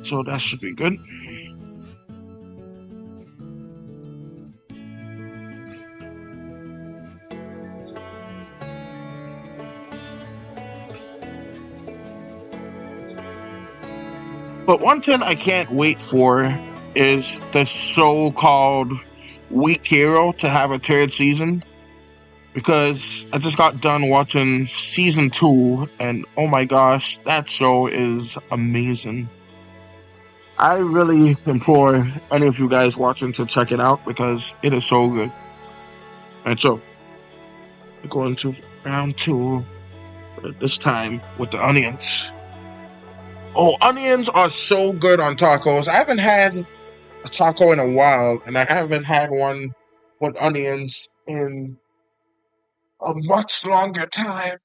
So that should be good. But one thing I can't wait for is the show called Weak Hero to have a third season. Because I just got done watching season 2 and oh my gosh, that show is amazing. I really implore any of you guys watching to check it out because it is so good. And so, we're going to round 2, this time with the onions. Oh, onions are so good on tacos. I haven't had a taco in a while, and I haven't had one with onions in a much longer time.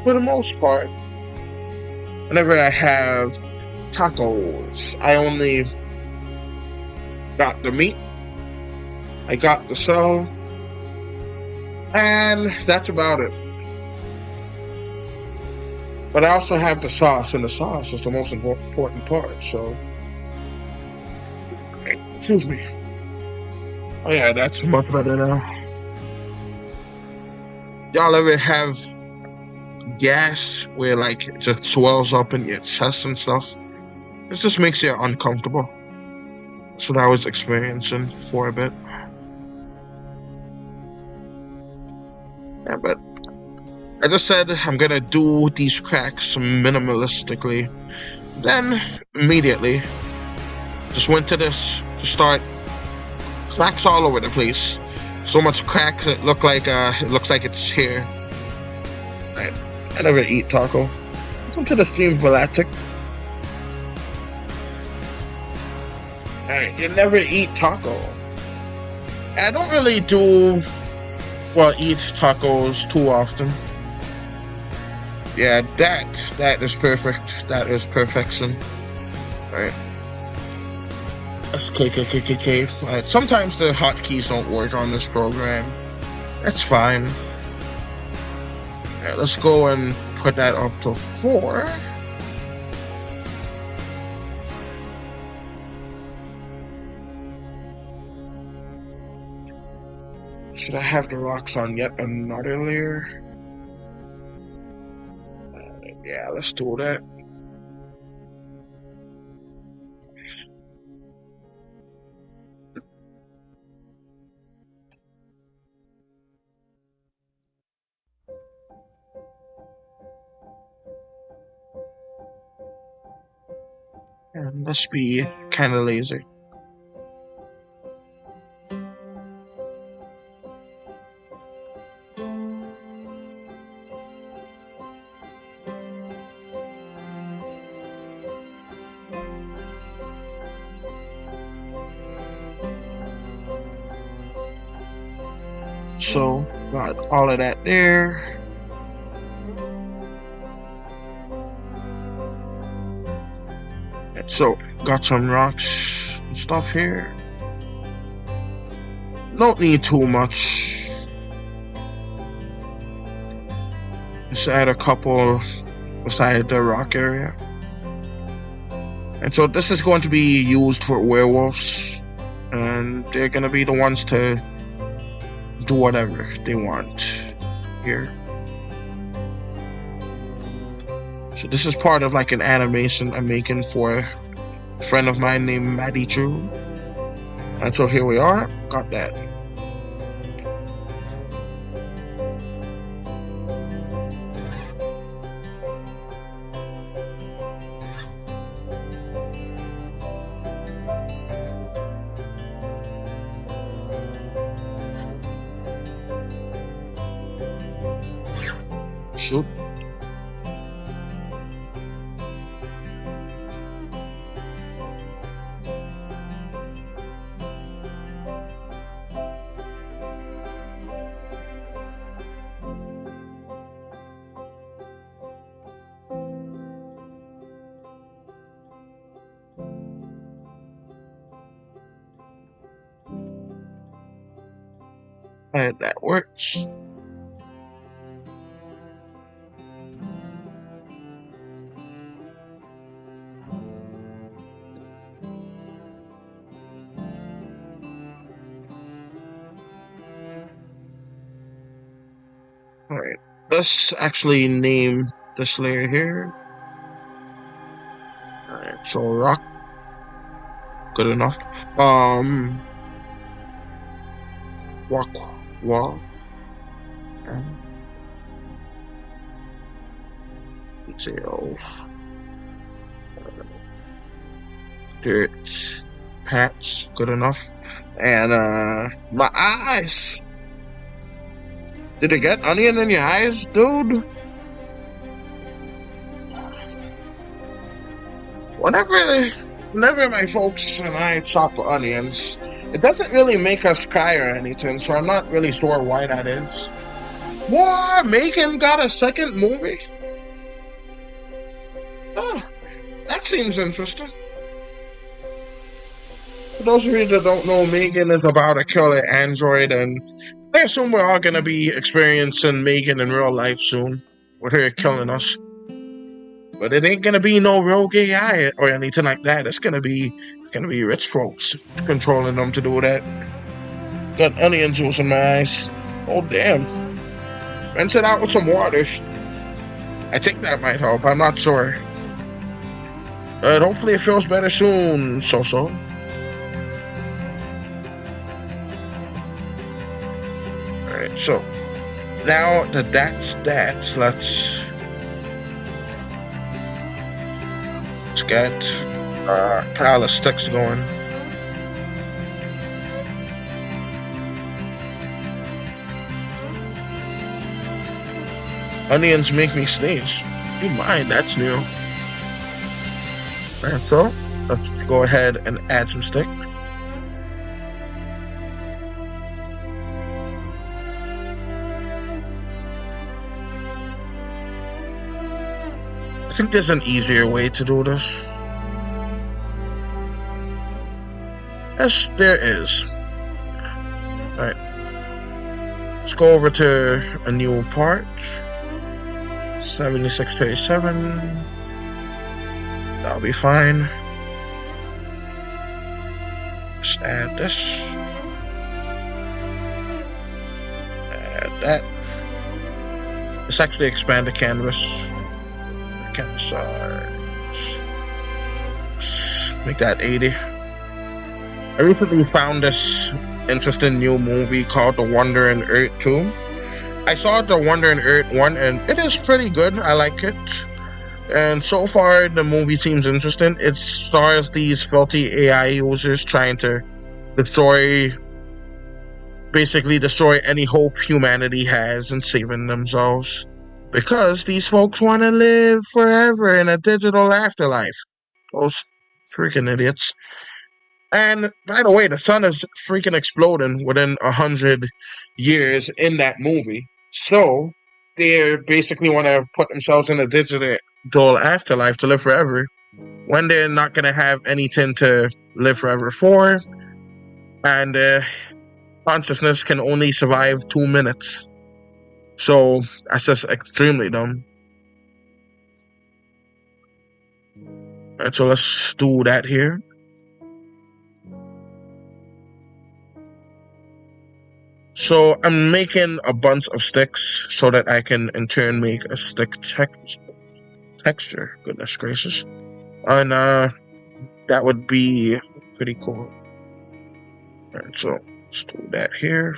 For the most part, whenever I have tacos, I only got the meat, I got the shell, and that's about it. But I also have the sauce, and the sauce is the most important part, so... Excuse me. Oh yeah, that's much better now. Y'all ever have gas where like it just swells up in your chest and stuff? It just makes you uncomfortable. That's what I was experiencing for a bit. Yeah, but I just said I'm gonna do these cracks minimalistically. Then immediately just went to this to start. Cracks all over the place. So much crack that it looks like it's here. I never eat taco. Welcome to the stream, Volatic. Alright, you never eat taco. I don't really eat tacos too often. Yeah, that is perfect. That is perfection. Alright. KKKKK. Sometimes the hotkeys don't work on this program. That's fine. Right, let's go and put that up to 4. Should I have the rocks on yet another layer? Yeah, let's do that. And let's be kind of lazy. So, got all of that there. So, got some rocks and stuff here. Don't need too much. Just add a couple beside the rock area. And so this is going to be used for werewolves. And they're going to be the ones to do whatever they want here. So this is part of like an animation I'm making for friend of mine named Maddie True. And so here we are. Got that. Shoot. And that works. Alright, let's actually name this layer here. Alright, so rock. Good enough. Walk, wall. Detail. Dirt. Patch. Good enough. And, my eyes. Did it get onion in your eyes, dude? Whenever my folks and I chop onions, it doesn't really make us cry or anything, so I'm not really sure why that is. What? Megan got a second movie? Oh, that seems interesting. For those of you that don't know, Megan is about a killer android, and I assume we're all gonna be experiencing Megan in real life soon, with her killing us. But it ain't gonna be no rogue AI or anything like that. It's gonna be rich folks controlling them to do that. Got onion juice in my eyes. Oh damn. Rinse it out with some water. I think that might help. I'm not sure. Hopefully it feels better soon, so. Alright, so now that that's that, let's get a pile of sticks going. Onions make me sneeze. You mind, that's new. Alright, so let's go ahead and add some stick. I think there's an easier way to do this. Yes, there is. Alright. Let's go over to a new part. 7637. That'll be fine. Just add this. Add that. Let's actually expand the canvas. Canvas size. Make that 80. I recently found this interesting new movie called The Wonder in Earth 2. I saw The Wonder in Earth 1 and it is pretty good. I like it. And so far the movie seems interesting. It stars these filthy AI users trying to basically destroy any hope humanity has in saving themselves. Because these folks want to live forever in a digital afterlife. Those freaking idiots. And, by the way, the sun is freaking exploding within 100 years in that movie. So, they basically want to put themselves in a digital afterlife to live forever. When they're not going to have anything to live forever for. And consciousness can only survive 2 minutes. So, that's just extremely dumb. Alright, so let's do that here. So, I'm making a bunch of sticks so that I can, in turn, make a stick texture. Goodness gracious. And, that would be pretty cool. Alright, so let's do that here.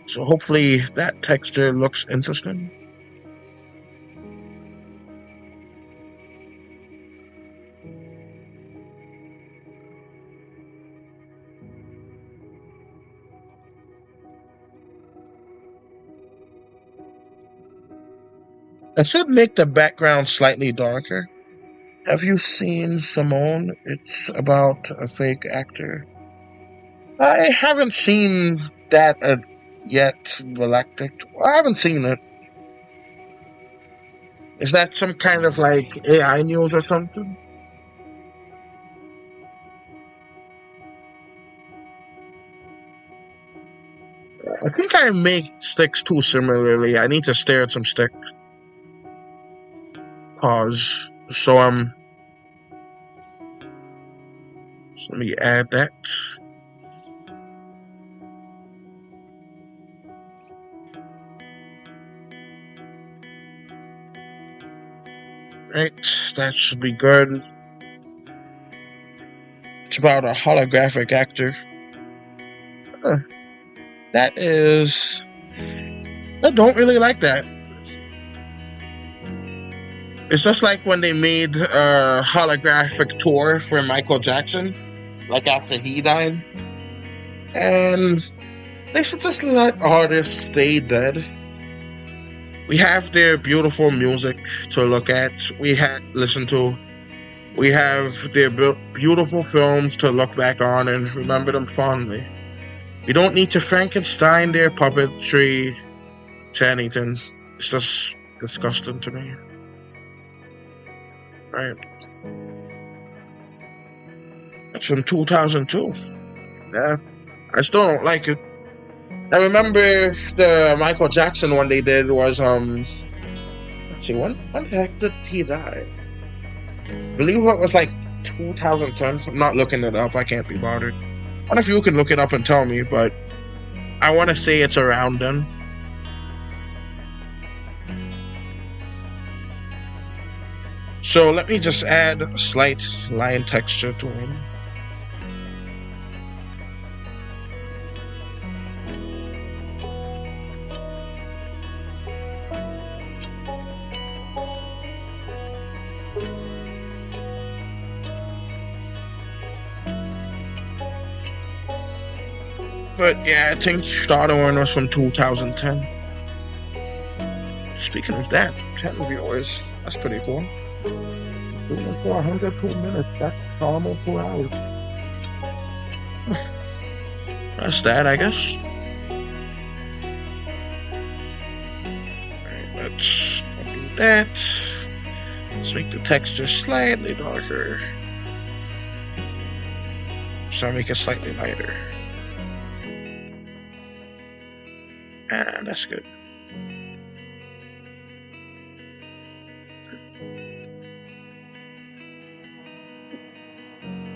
So hopefully that texture looks interesting. I should make the background slightly darker. Have you seen Simone? It's about a fake actor. I haven't seen that yet, Galactic. I haven't seen it. Is that some kind of like AI news or something? I think I make sticks too similarly. I need to stare at some stick. Pause. So let me add that. Right, that should be good. It's about a holographic actor. Huh. That is. I don't really like that. It's just like when they made a holographic tour for Michael Jackson, like after he died. And they should just let artists stay dead. We have their beautiful music to look at. Listen to. We have their beautiful films to look back on and remember them fondly. We don't need to Frankenstein their puppetry to anything. It's just disgusting to me. Right. That's from 2002. Yeah. I still don't like it. I remember the Michael Jackson one they did was let's see, when the heck did he die? I believe it was like 2010. I'm not looking it up, I can't be bothered. What if you can look it up and tell me, but I wanna say it's around then. So let me just add a slight line texture to him. But yeah, I think the other one was from 2010. Speaking of that, 10 viewers, that's pretty cool. Streaming for 102 minutes, that's almost 4 hours. That's that, I guess. Alright, let's do that. Let's make the texture slightly darker. So I make it slightly lighter. And that's good.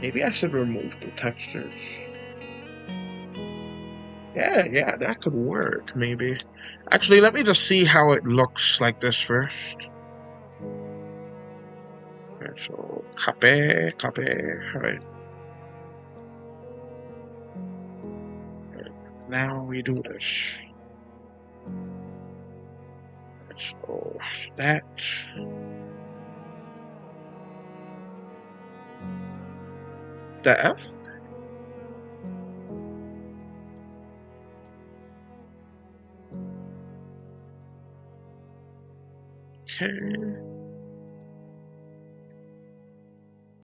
Maybe I should remove the textures. Yeah, that could work, maybe. Actually, let me just see how it looks like this first. Okay, so, copy, alright. Now we do this. So, that. The F? Okay.